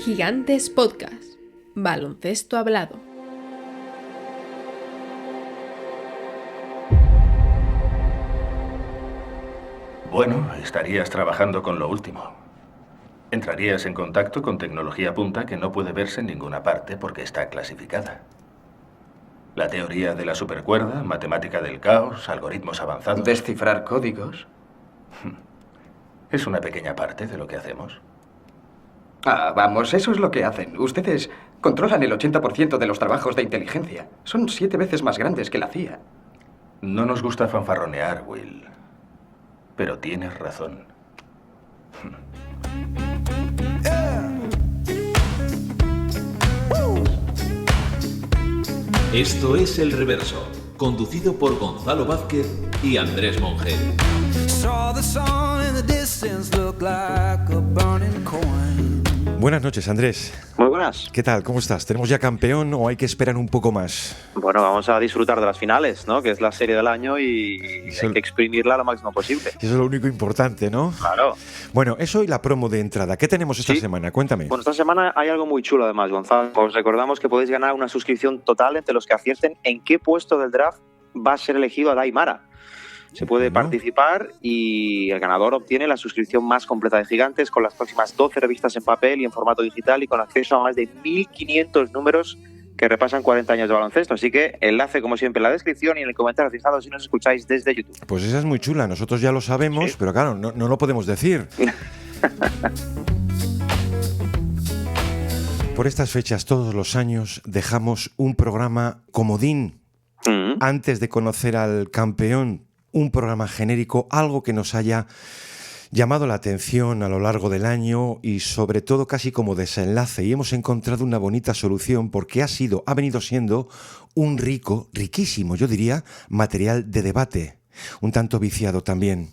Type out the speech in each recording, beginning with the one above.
Gigantes Podcast. Baloncesto hablado. Bueno, estarías trabajando con lo último. Entrarías en contacto con tecnología punta que no puede verse en ninguna parte porque está clasificada. La teoría de la supercuerda, matemática del caos, algoritmos avanzados. ¿Descifrar códigos? Es una pequeña parte de lo que hacemos. Vamos, eso es lo que hacen. Ustedes controlan el 80% de los trabajos de inteligencia. Son 7 veces más grandes que la CIA. No nos gusta fanfarronear, Will. Pero tienes razón. Esto es El Reverso, conducido por Gonzalo Vázquez y Andrés Monge. Buenas noches, Andrés. Muy buenas. ¿Qué tal? ¿Cómo estás? ¿Tenemos ya campeón o hay que esperar un poco más? Bueno, vamos a disfrutar de las finales, ¿no? Que es la serie del año y hay que exprimirla lo máximo posible. Eso es lo único importante, ¿no? Claro. Bueno, eso y la promo de entrada. ¿Qué tenemos esta semana? Cuéntame. Bueno, esta semana hay algo muy chulo además, Gonzalo. Os recordamos que podéis ganar una suscripción total entre los que acierten en qué puesto del draft va a ser elegido Adai Mara. Se puede participar y el ganador obtiene la suscripción más completa de Gigantes con las próximas 12 revistas en papel y en formato digital y con acceso a más de 1.500 números que repasan 40 años de baloncesto. Así que enlace, como siempre, en la descripción y en el comentario fijado si nos escucháis desde YouTube. Pues esa es muy chula. Nosotros ya lo sabemos, pero claro, no lo podemos decir. Por estas fechas, todos los años, dejamos un programa comodín antes de conocer al campeón. Un programa genérico, algo que nos haya llamado la atención a lo largo del año y sobre todo casi como desenlace. Y hemos encontrado una bonita solución porque ha venido siendo un riquísimo, yo diría, material de debate. Un tanto viciado también.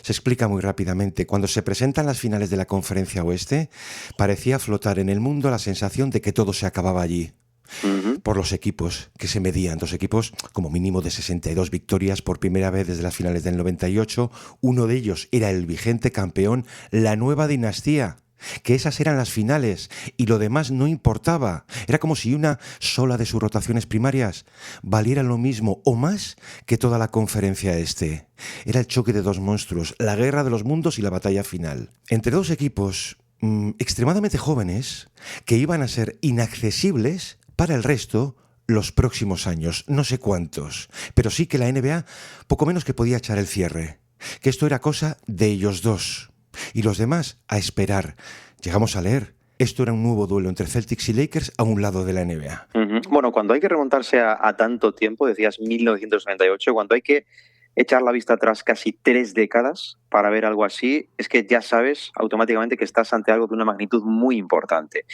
Se explica muy rápidamente. Cuando se presentan las finales de la Conferencia Oeste, parecía flotar en el mundo la sensación de que todo se acababa allí. Por los equipos que se medían, 2 equipos como mínimo de 62 victorias por primera vez desde las finales del 98, uno de ellos era el vigente campeón, la nueva dinastía, que esas eran las finales y lo demás no importaba, era como si una sola de sus rotaciones primarias valiera lo mismo o más que toda la conferencia este. Era el choque de 2 monstruos, la guerra de los mundos y la batalla final, entre 2 equipos extremadamente jóvenes que iban a ser inaccesibles para el resto los próximos años, no sé cuántos, pero sí que la NBA poco menos que podía echar el cierre, que esto era cosa de ellos 2 y los demás a esperar. Llegamos a leer, esto era un nuevo duelo entre Celtics y Lakers a un lado de la NBA. Bueno, cuando hay que remontarse a tanto tiempo, decías 1998, cuando hay que echar la vista atrás casi 3 décadas para ver algo así, es que ya sabes automáticamente que estás ante algo de una magnitud muy importante.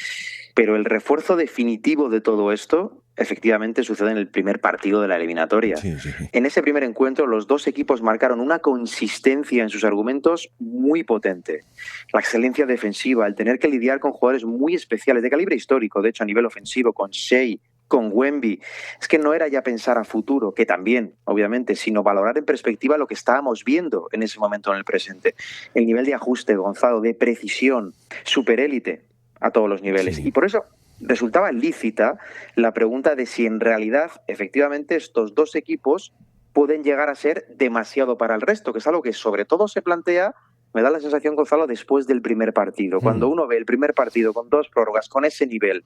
Pero el refuerzo definitivo de todo esto efectivamente sucede en el primer partido de la eliminatoria. Sí. En ese primer encuentro los 2 equipos marcaron una consistencia en sus argumentos muy potente. La excelencia defensiva, el tener que lidiar con jugadores muy especiales de calibre histórico, de hecho a nivel ofensivo, con Shea, con Wemby, es que no era ya pensar a futuro, que también, obviamente, sino valorar en perspectiva lo que estábamos viendo en ese momento en el presente. El nivel de ajuste, Gonzalo, de precisión, superélite a todos los niveles. Sí. Y por eso resultaba lícita la pregunta de si en realidad, efectivamente, estos 2 equipos pueden llegar a ser demasiado para el resto, que es algo que sobre todo se plantea, me da la sensación, Gonzalo, después del primer partido. Cuando uno ve el primer partido con 2 prórrogas, con ese nivel,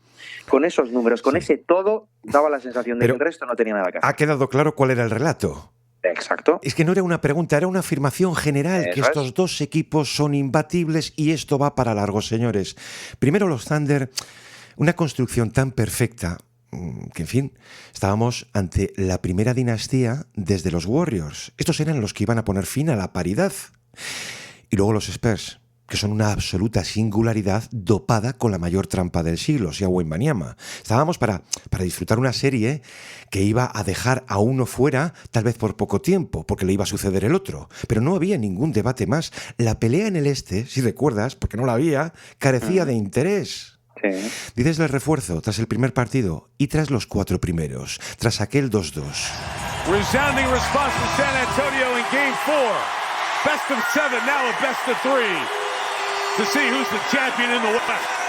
con esos números, con ese todo, daba la sensación de que el resto no tenía nada que hacer. Ha quedado claro cuál era el relato. Exacto. Es que no era una pregunta, era una afirmación general, que estos 2 equipos son imbatibles y esto va para largo, señores. Primero los Thunder, una construcción tan perfecta que, en fin, estábamos ante la primera dinastía desde los Warriors. Estos eran los que iban a poner fin a la paridad. Y luego los Spurs, que son una absoluta singularidad dopada con la mayor trampa del siglo, sea Wembanyama. Estábamos para disfrutar una serie que iba a dejar a uno fuera, tal vez por poco tiempo, porque le iba a suceder el otro. Pero no había ningún debate más. La pelea en el este, si recuerdas, porque no la había, carecía de interés. Sí. Dices el refuerzo tras el primer partido y tras los 4 primeros, tras aquel 2-2. Resounding response from San Antonio in Game 4. Best of 7, now a best of 3. To see who's the champion in the West.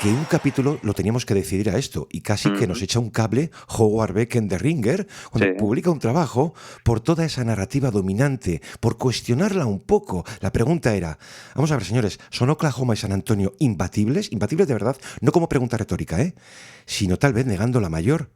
que un capítulo lo teníamos que decidir a esto, y casi que nos echa un cable Howard Beck en The Ringer, cuando publica un trabajo por toda esa narrativa dominante, por cuestionarla un poco. La pregunta era, vamos a ver, señores, ¿son Oklahoma y San Antonio imbatibles? Imbatibles de verdad, no como pregunta retórica, sino tal vez negando la mayor.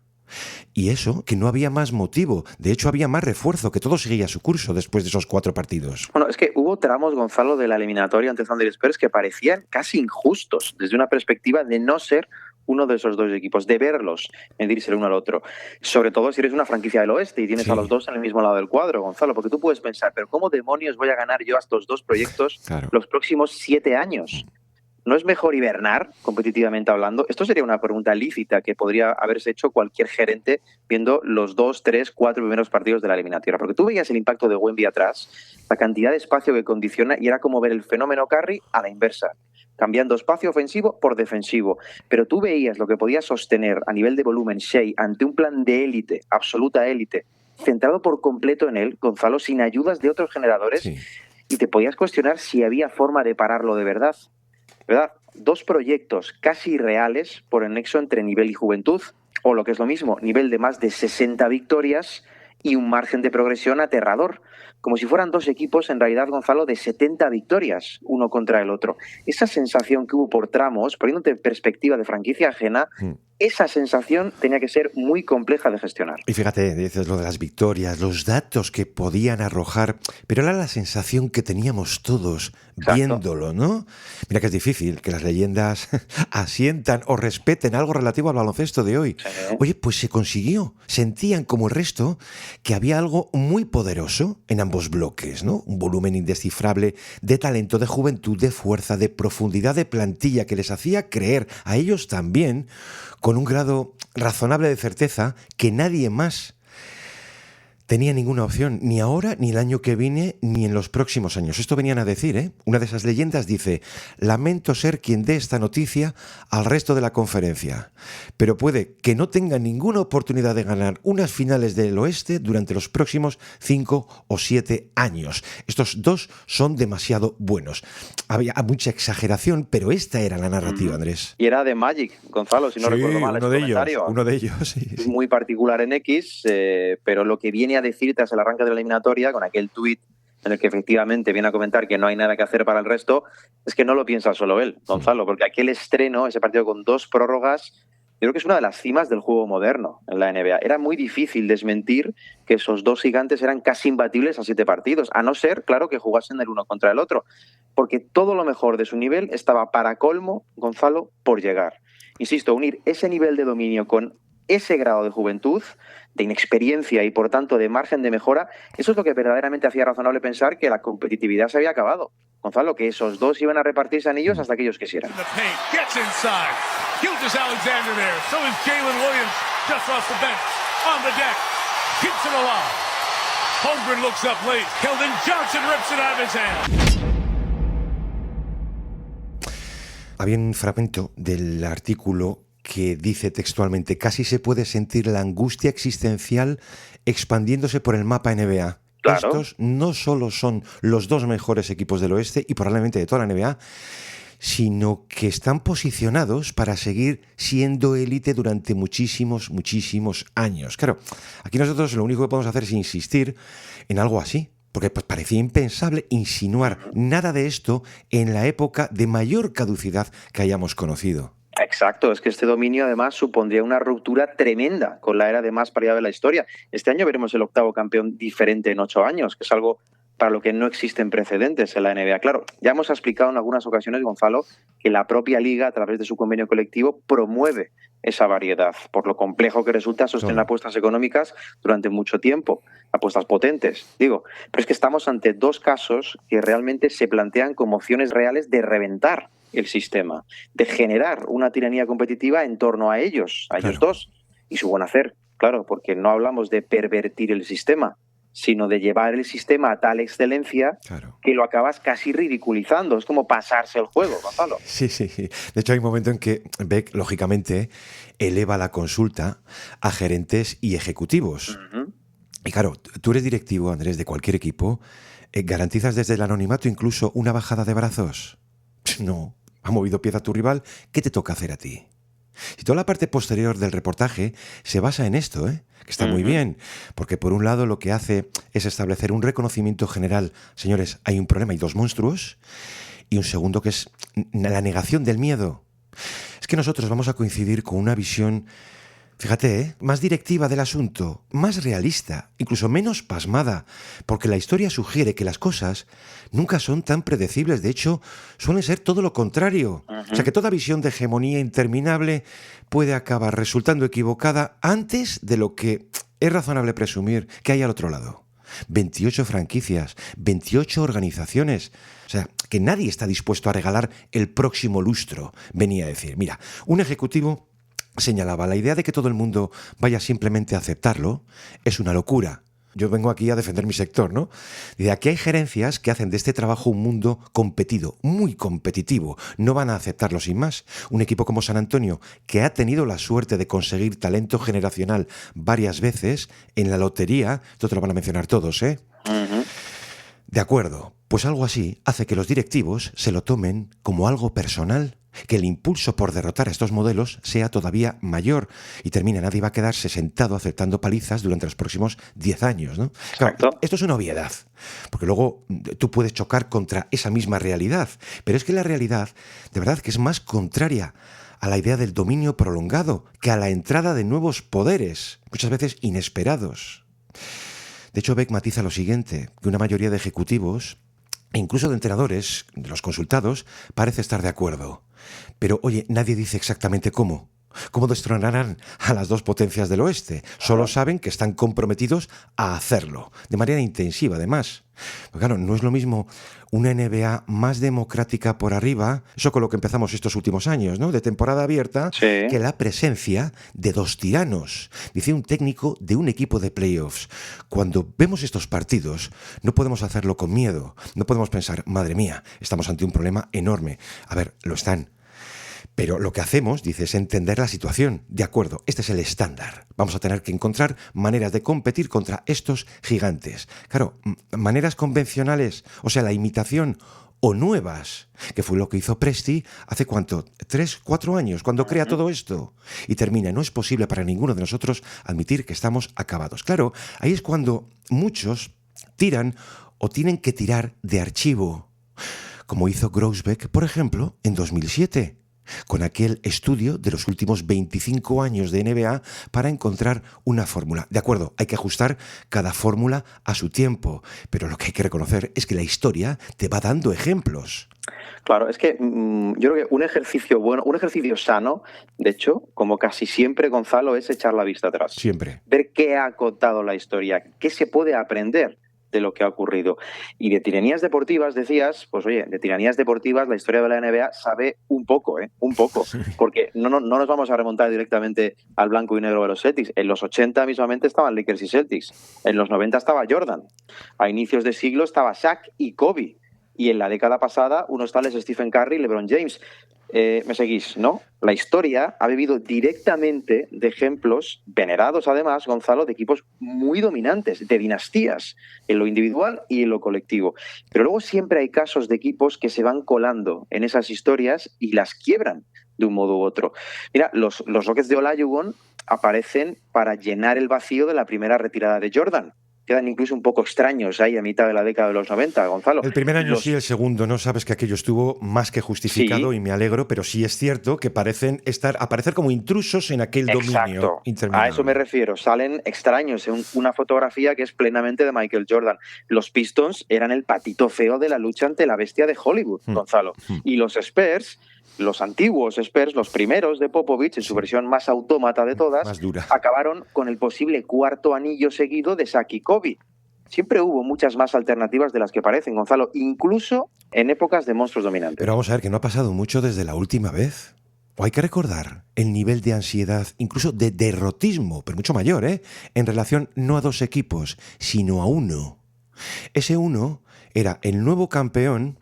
Y eso, que no había más motivo. De hecho, había más refuerzo, que todo seguía su curso después de esos 4 partidos. Bueno, es que hubo tramos, Gonzalo, de la eliminatoria ante Thunder y Spurs que parecían casi injustos desde una perspectiva de no ser uno de esos dos equipos, de verlos medirse el uno al otro. Sobre todo si eres una franquicia del oeste y tienes a los dos en el mismo lado del cuadro, Gonzalo, porque tú puedes pensar, pero ¿cómo demonios voy a ganar yo a estos dos proyectos los próximos 7 años? ¿No es mejor hibernar, competitivamente hablando? Esto sería una pregunta lícita que podría haberse hecho cualquier gerente viendo los 2, 3, 4 primeros partidos de la eliminatoria. Porque tú veías el impacto de Wemby atrás, la cantidad de espacio que condiciona, y era como ver el fenómeno Curry a la inversa, cambiando espacio ofensivo por defensivo. Pero tú veías lo que podía sostener a nivel de volumen Shea ante un plan de élite, absoluta élite, centrado por completo en él, Gonzalo, sin ayudas de otros generadores, y te podías cuestionar si había forma de pararlo de verdad. ¿Verdad? 2 proyectos casi irreales por el nexo entre nivel y juventud, o lo que es lo mismo, nivel de más de 60 victorias y un margen de progresión aterrador. Como si fueran 2 equipos, en realidad, Gonzalo, de 70 victorias, uno contra el otro. Esa sensación que hubo por tramos, poniéndote en perspectiva de franquicia ajena, esa sensación tenía que ser muy compleja de gestionar. Y fíjate, dices lo de las victorias, los datos que podían arrojar, pero era la sensación que teníamos todos viéndolo, ¿no? Mira que es difícil que las leyendas asientan o respeten algo relativo al baloncesto de hoy. Oye, pues se consiguió. Sentían, como el resto, que había algo muy poderoso en ambos bloques, ¿no? Un volumen indescifrable de talento, de juventud, de fuerza, de profundidad de plantilla que les hacía creer a ellos también, con un grado razonable de certeza, que nadie más tenía ninguna opción, ni ahora, ni el año que viene, ni en los próximos años. Esto venían a decir, Una de esas leyendas dice: lamento ser quien dé esta noticia al resto de la conferencia, pero puede que no tenga ninguna oportunidad de ganar unas finales del oeste durante los próximos 5 o 7 años. Estos 2 son demasiado buenos. Había mucha exageración, pero esta era la narrativa, Andrés. Y era de Magic, Gonzalo, si no recuerdo mal. Uno de ellos, sí. Es muy particular en X, pero lo que viene a decir tras el arranque de la eliminatoria, con aquel tuit en el que efectivamente viene a comentar que no hay nada que hacer para el resto, es que no lo piensa solo él, Gonzalo, porque aquel estreno, ese partido con 2 prórrogas, yo creo que es una de las cimas del juego moderno en la NBA. Era muy difícil desmentir que esos 2 gigantes eran casi imbatibles a 7 partidos, a no ser, claro, que jugasen el uno contra el otro, porque todo lo mejor de su nivel estaba para colmo, Gonzalo, por llegar. Insisto, unir ese nivel de dominio con ese grado de juventud, de inexperiencia y por tanto de margen de mejora, eso es lo que verdaderamente hacía razonable pensar que la competitividad se había acabado. Gonzalo, que esos 2 iban a repartirse anillos hasta que ellos quisieran. Había un fragmento del artículo que dice textualmente: casi se puede sentir la angustia existencial expandiéndose por el mapa NBA. Claro. Estos no solo son los 2 mejores equipos del oeste y probablemente de toda la NBA, sino que están posicionados para seguir siendo élite durante muchísimos, muchísimos años. Claro, aquí nosotros lo único que podemos hacer es insistir en algo así, porque pues parecía impensable insinuar nada de esto en la época de mayor caducidad que hayamos conocido. Exacto, es que este dominio además supondría una ruptura tremenda con la era de más paridad de la historia. Este año veremos el 8º campeón diferente en 8 años, que es algo para lo que no existen precedentes en la NBA. Claro, ya hemos explicado en algunas ocasiones, Gonzalo, que la propia liga, a través de su convenio colectivo, promueve esa variedad, por lo complejo que resulta sostener apuestas económicas durante mucho tiempo, apuestas potentes, digo. Pero es que estamos ante 2 casos que realmente se plantean como opciones reales de reventar el sistema, de generar una tiranía competitiva en torno a ellos, ellos 2, y su buen hacer, claro, porque no hablamos de pervertir el sistema, sino de llevar el sistema a tal excelencia que lo acabas casi ridiculizando. Es como pasarse el juego, Gonzalo. Sí. De hecho, hay un momento en que Beck, lógicamente, eleva la consulta a gerentes y ejecutivos. Y claro, tú eres directivo, Andrés, de cualquier equipo. ¿Garantizas desde el anonimato incluso una bajada de brazos? No. ha movido pieza a tu rival, ¿qué te toca hacer a ti? Y toda la parte posterior del reportaje se basa en esto, que está muy bien, porque por un lado lo que hace es establecer un reconocimiento general, señores, hay un problema, hay dos monstruos, y un segundo que es la negación del miedo. Es que nosotros vamos a coincidir con una visión, fíjate, más directiva del asunto, más realista, incluso menos pasmada, porque la historia sugiere que las cosas nunca son tan predecibles, de hecho, suelen ser todo lo contrario. O sea, que toda visión de hegemonía interminable puede acabar resultando equivocada antes de lo que es razonable presumir que hay al otro lado. 28 franquicias, 28 organizaciones. O sea, que nadie está dispuesto a regalar el próximo lustro, venía a decir. Mira, un ejecutivo señalaba, la idea de que todo el mundo vaya simplemente a aceptarlo es una locura. Yo vengo aquí a defender mi sector, ¿no? Dice, aquí hay gerencias que hacen de este trabajo un mundo competido, muy competitivo. No van a aceptarlo sin más. Un equipo como San Antonio, que ha tenido la suerte de conseguir talento generacional varias veces en la lotería, esto te lo van a mencionar todos, ¿eh? De acuerdo, pues algo así hace que los directivos se lo tomen como algo personal, que el impulso por derrotar a estos modelos sea todavía mayor y termina, nadie va a quedarse sentado aceptando palizas durante los próximos 10 años, ¿no? Claro, esto es una obviedad, porque luego tú puedes chocar contra esa misma realidad, pero es que la realidad, de verdad, que es más contraria a la idea del dominio prolongado que a la entrada de nuevos poderes, muchas veces inesperados. De hecho, Beck matiza lo siguiente, que una mayoría de ejecutivos, e incluso de entrenadores, de los consultados, parece estar de acuerdo. Pero, oye, nadie dice exactamente cómo. ¿Cómo destronarán a las dos potencias del oeste? Solo saben que están comprometidos a hacerlo, de manera intensiva, además. Pero claro, no es lo mismo una NBA más democrática por arriba, eso con lo que empezamos estos últimos años, ¿no? De temporada abierta, que la presencia de dos tiranos. Dice un técnico de un equipo de playoffs. Cuando vemos estos partidos, no podemos hacerlo con miedo. No podemos pensar, madre mía, estamos ante un problema enorme. A ver, lo están. Pero lo que hacemos, dice, es entender la situación. De acuerdo, este es el estándar. Vamos a tener que encontrar maneras de competir contra estos gigantes. Claro, maneras convencionales, o sea, la imitación, o nuevas, que fue lo que hizo Presti hace ¿cuánto? 3, 4 años, cuando crea todo esto. Y termina, no es posible para ninguno de nosotros admitir que estamos acabados. Claro, ahí es cuando muchos tiran o tienen que tirar de archivo, como hizo Grousbeck, por ejemplo, en 2007. Con aquel estudio de los últimos 25 años de NBA para encontrar una fórmula. De acuerdo, hay que ajustar cada fórmula a su tiempo, pero lo que hay que reconocer es que la historia te va dando ejemplos. Claro, es que yo creo que un ejercicio bueno, un ejercicio sano, de hecho, como casi siempre, Gonzalo, es echar la vista atrás. Siempre. Ver qué ha contado la historia, qué se puede aprender de lo que ha ocurrido. Y de tiranías deportivas, decías, pues oye, de tiranías deportivas la historia de la NBA sabe un poco, porque no nos vamos a remontar directamente al blanco y negro de los Celtics. En los 80 mismamente estaban Lakers y Celtics, en los 90 estaba Jordan, a inicios de siglo estaba Shaq y Kobe, y en la década pasada unos tales Stephen Curry y LeBron James. Me seguís, ¿no? La historia ha bebido directamente de ejemplos venerados, además, Gonzalo, de equipos muy dominantes, de dinastías, en lo individual y en lo colectivo. Pero luego siempre hay casos de equipos que se van colando en esas historias y las quiebran de un modo u otro. Mira, los Rockets de Olajuwon aparecen para llenar el vacío de la primera retirada de Jordan. Quedan incluso un poco extraños ahí a mitad de la década de los 90, Gonzalo. El primer año sí, el segundo no. Sabes que aquello estuvo más que justificado, sí, y me alegro, pero sí es cierto que parecen aparecer como intrusos en aquel dominio interminable. A eso me refiero. Salen extraños en una fotografía que es plenamente de Michael Jordan. Los Pistons eran el patito feo de la lucha ante la bestia de Hollywood, Gonzalo. Y los Spurs, los antiguos Spurs, los primeros de Popovich, en su versión más autómata de todas, más dura, acabaron con el posible cuarto anillo seguido de Shaq y Kobe. Siempre hubo muchas más alternativas de las que parecen, Gonzalo, incluso en épocas de monstruos dominantes. Pero vamos a ver que no ha pasado mucho desde la última vez. O hay que recordar el nivel de ansiedad, incluso de derrotismo, pero mucho mayor, en relación no a dos equipos, sino a uno. Ese uno era el nuevo campeón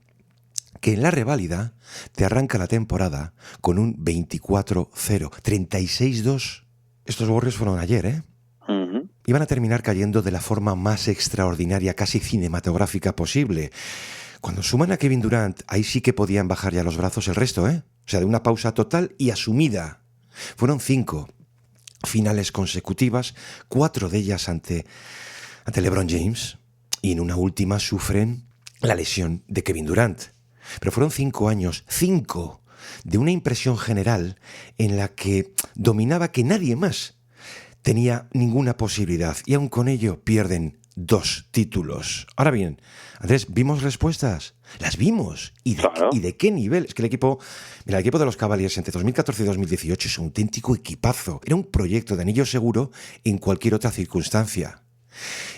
que en la reválida te arranca la temporada con un 24-0, 36-2. Estos Warriors fueron ayer, Iban a terminar cayendo de la forma más extraordinaria, casi cinematográfica posible, Cuando suman a Kevin Durant, ahí sí que podían bajar ya los brazos el resto, ¿eh? O sea, de una pausa total y asumida. Fueron 5 finales consecutivas, 4 de ellas ante LeBron James, y en una última sufren la lesión de Kevin Durant. Pero fueron 5 años, 5, de una impresión general en la que dominaba que nadie más tenía ninguna posibilidad, y aun con ello pierden 2 títulos. Ahora bien, Andrés, ¿vimos respuestas? Las vimos. ¿Y de qué nivel? Es que el equipo de los Cavaliers entre 2014 y 2018 es un auténtico equipazo. Era un proyecto de anillo seguro en cualquier otra circunstancia.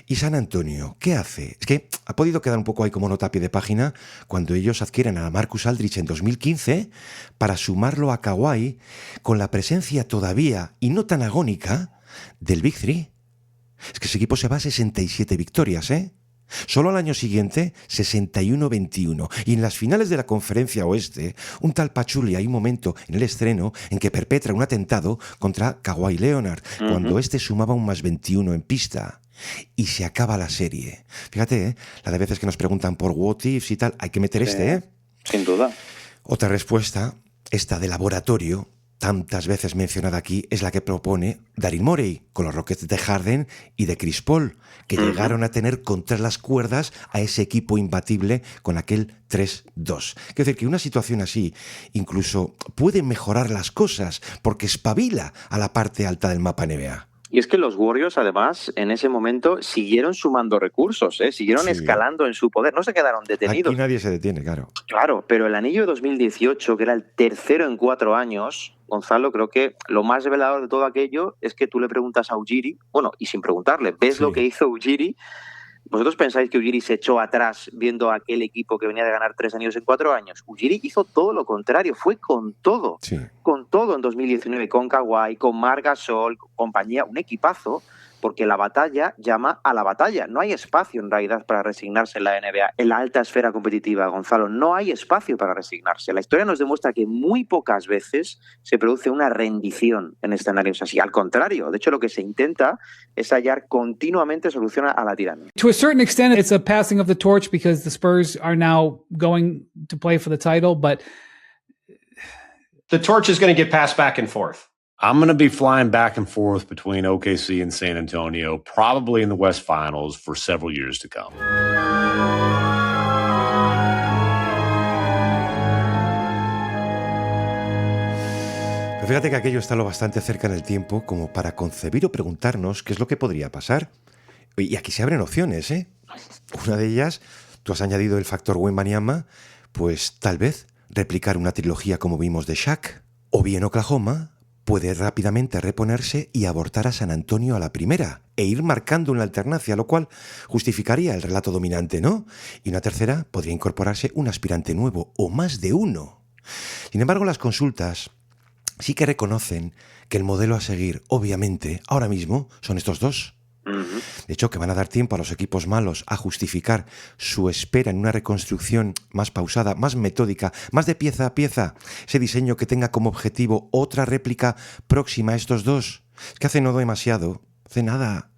¿Y San Antonio qué hace? Es que ha podido quedar un poco ahí como nota a pie de página cuando ellos adquieren a Marcus Aldridge en 2015 para sumarlo a Kawhi con la presencia todavía, y no tan agónica, del Big Three. Es que ese equipo se va a 67 victorias, ¿eh? Solo al año siguiente, 61-21. Y en las finales de la Conferencia Oeste, un tal Pachulia, hay un momento en el estreno en que perpetra un atentado contra Kawhi Leonard, cuando este sumaba un +21 en pista. Y se acaba la serie. Fíjate, la de veces que nos preguntan por what ifs y tal, hay que meter Sin duda. Otra respuesta, esta de laboratorio, tantas veces mencionada aquí, es la que propone Daryl Morey con los Rockets de Harden y de Chris Paul, que llegaron a tener contra las cuerdas a ese equipo imbatible con aquel 3-2. Quiero decir que una situación así incluso puede mejorar las cosas porque espabila a la parte alta del mapa NBA. Y es que los Warriors, además, en ese momento siguieron sumando recursos, siguieron escalando en su poder, no se quedaron detenidos. Aquí nadie se detiene, claro. Claro, pero el anillo de 2018, que era el tercero en 4 años, Gonzalo, creo que lo más revelador de todo aquello es que tú le preguntas a Ujiri, bueno, y sin preguntarle, ves lo que hizo Ujiri. ¿Vosotros pensáis que Ujiri se echó atrás viendo a aquel equipo que venía de ganar 3 anillos en 4 años? Ujiri hizo todo lo contrario, fue con todo en 2019, con Kawhi, con Marc Gasol, compañía, un equipazo, porque la batalla llama a la batalla. No hay espacio en realidad para resignarse en la NBA, en la alta esfera competitiva, Gonzalo. No hay espacio para resignarse. La historia nos demuestra que muy pocas veces se produce una rendición en escenarios así. Al contrario, de hecho lo que se intenta es hallar continuamente solución a la tiranía. To a certain extent, it's a passing of the torch because the Spurs are now going to play for the title, but the torch is going to get passed back and forth. I'm going to be flying back and forth between OKC and San Antonio, probably in the West Finals for several years to come. Pero fíjate que aquello está lo bastante cerca en el tiempo como para concebir o preguntarnos qué es lo que podría pasar. Y aquí se abren opciones, ¿eh? Una de ellas, tú has añadido el factor Wembanyama, pues tal vez replicar una trilogía como vimos de Shaq. O bien Oklahoma puede rápidamente reponerse y abortar a San Antonio a la primera e ir marcando una alternancia, lo cual justificaría el relato dominante, ¿no? Y una tercera podría incorporarse un aspirante nuevo o más de uno. Sin embargo, las consultas sí que reconocen que el modelo a seguir, obviamente, ahora mismo son estos dos. De hecho, que van a dar tiempo a los equipos malos a justificar su espera en una reconstrucción más pausada, más metódica, más de pieza a pieza. Ese diseño que tenga como objetivo otra réplica próxima a estos dos. Que hace no demasiado, hace nada,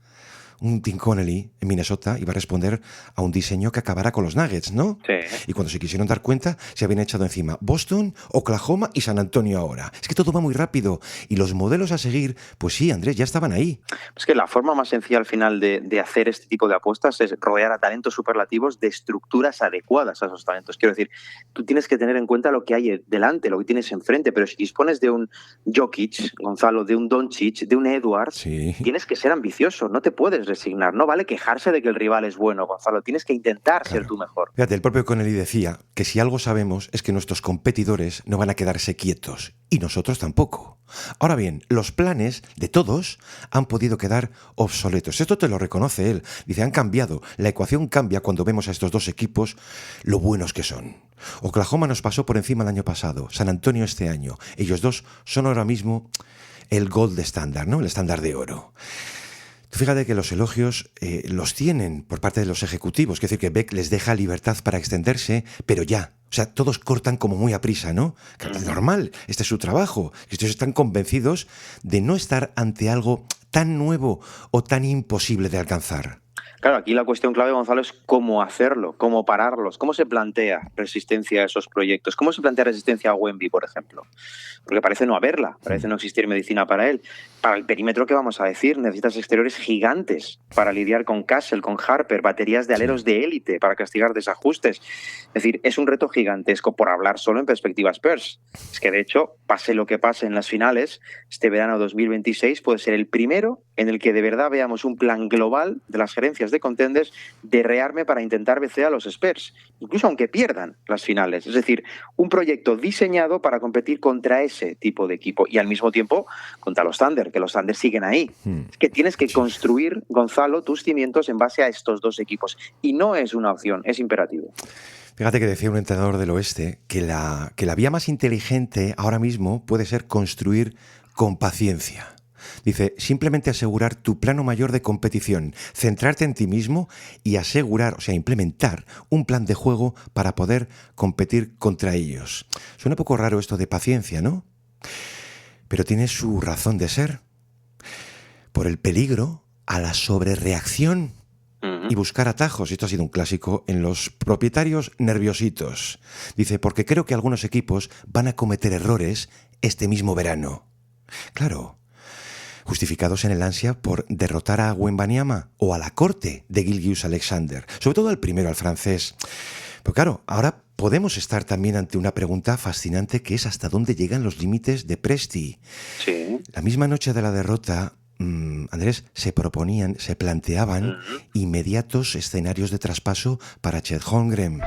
un Tim Connelly en Minnesota iba a responder a un diseño que acabara con los Nuggets, ¿no? Sí. Y cuando se quisieron dar cuenta, se habían echado encima Boston, Oklahoma y San Antonio ahora. Es que todo va muy rápido. Y los modelos a seguir, pues sí, Andrés, ya estaban ahí. Es que la forma más sencilla al final de hacer este tipo de apuestas es rodear a talentos superlativos de estructuras adecuadas a esos talentos. Quiero decir, tú tienes que tener en cuenta lo que hay delante, lo que tienes enfrente, pero si dispones de un Jokic, Gonzalo, de un Doncic, de un Edwards, tienes que ser ambicioso, no te puedes resignar. No vale quejarse de que el rival es bueno, Gonzalo, tienes que intentar ser tú mejor. Fíjate, el propio Connelly decía que si algo sabemos es que nuestros competidores no van a quedarse quietos, y nosotros tampoco. Ahora bien, los planes de todos han podido quedar obsoletos. Esto te lo reconoce él. Dice, han cambiado. La ecuación cambia cuando vemos a estos dos equipos lo buenos que son. Oklahoma nos pasó por encima el año pasado, San Antonio este año. Ellos dos son ahora mismo el gold standard, ¿no? El estándar de oro. Fíjate que los elogios los tienen por parte de los ejecutivos, es decir, que Beck les deja libertad para extenderse, pero ya. O sea, todos cortan como muy a prisa, ¿no? Que es normal, este es su trabajo. Estos están convencidos de no estar ante algo tan nuevo o tan imposible de alcanzar. Claro, aquí la cuestión clave, Gonzalo, es cómo hacerlo, cómo pararlos, cómo se plantea resistencia a esos proyectos, cómo se plantea resistencia a Wemby, por ejemplo. Porque parece no haberla, parece no existir medicina para él. Para el perímetro, ¿qué vamos a decir? Necesitas exteriores gigantes para lidiar con Castle, con Harper, baterías de aleros de élite para castigar desajustes. Es decir, es un reto gigantesco por hablar solo en perspectiva Spurs. Es que, de hecho, pase lo que pase en las finales, este verano 2026 puede ser el primero en el que de verdad veamos un plan global de las gerencias de contenders de rearme para intentar vencer a los Spurs, incluso aunque pierdan las finales. Es decir, un proyecto diseñado para competir contra ese tipo de equipo y al mismo tiempo contra los Thunder, que los Thunder siguen ahí. Es que tienes que construir, Gonzalo, tus cimientos en base a estos dos equipos. Y no es una opción, es imperativo. Fíjate que decía un entrenador del oeste que la vía más inteligente ahora mismo puede ser construir con paciencia. Dice, simplemente asegurar tu plano mayor de competición, centrarte en ti mismo y asegurar, o sea, implementar un plan de juego para poder competir contra ellos. Suena un poco raro esto de paciencia, ¿no? Pero tiene su razón de ser. Por el peligro a la sobrereacción y buscar atajos. Esto ha sido un clásico en los propietarios nerviositos. Dice, porque creo que algunos equipos van a cometer errores este mismo verano. Claro, justificados en el ansia por derrotar a Wembanyama o a la corte de Gilgeous-Alexander, sobre todo al primero, al francés. Pero claro, ahora podemos estar también ante una pregunta fascinante que es hasta dónde llegan los límites de Presti. Sí. La misma noche de la derrota, Andrés, se planteaban inmediatos escenarios de traspaso para Chet Holmgren,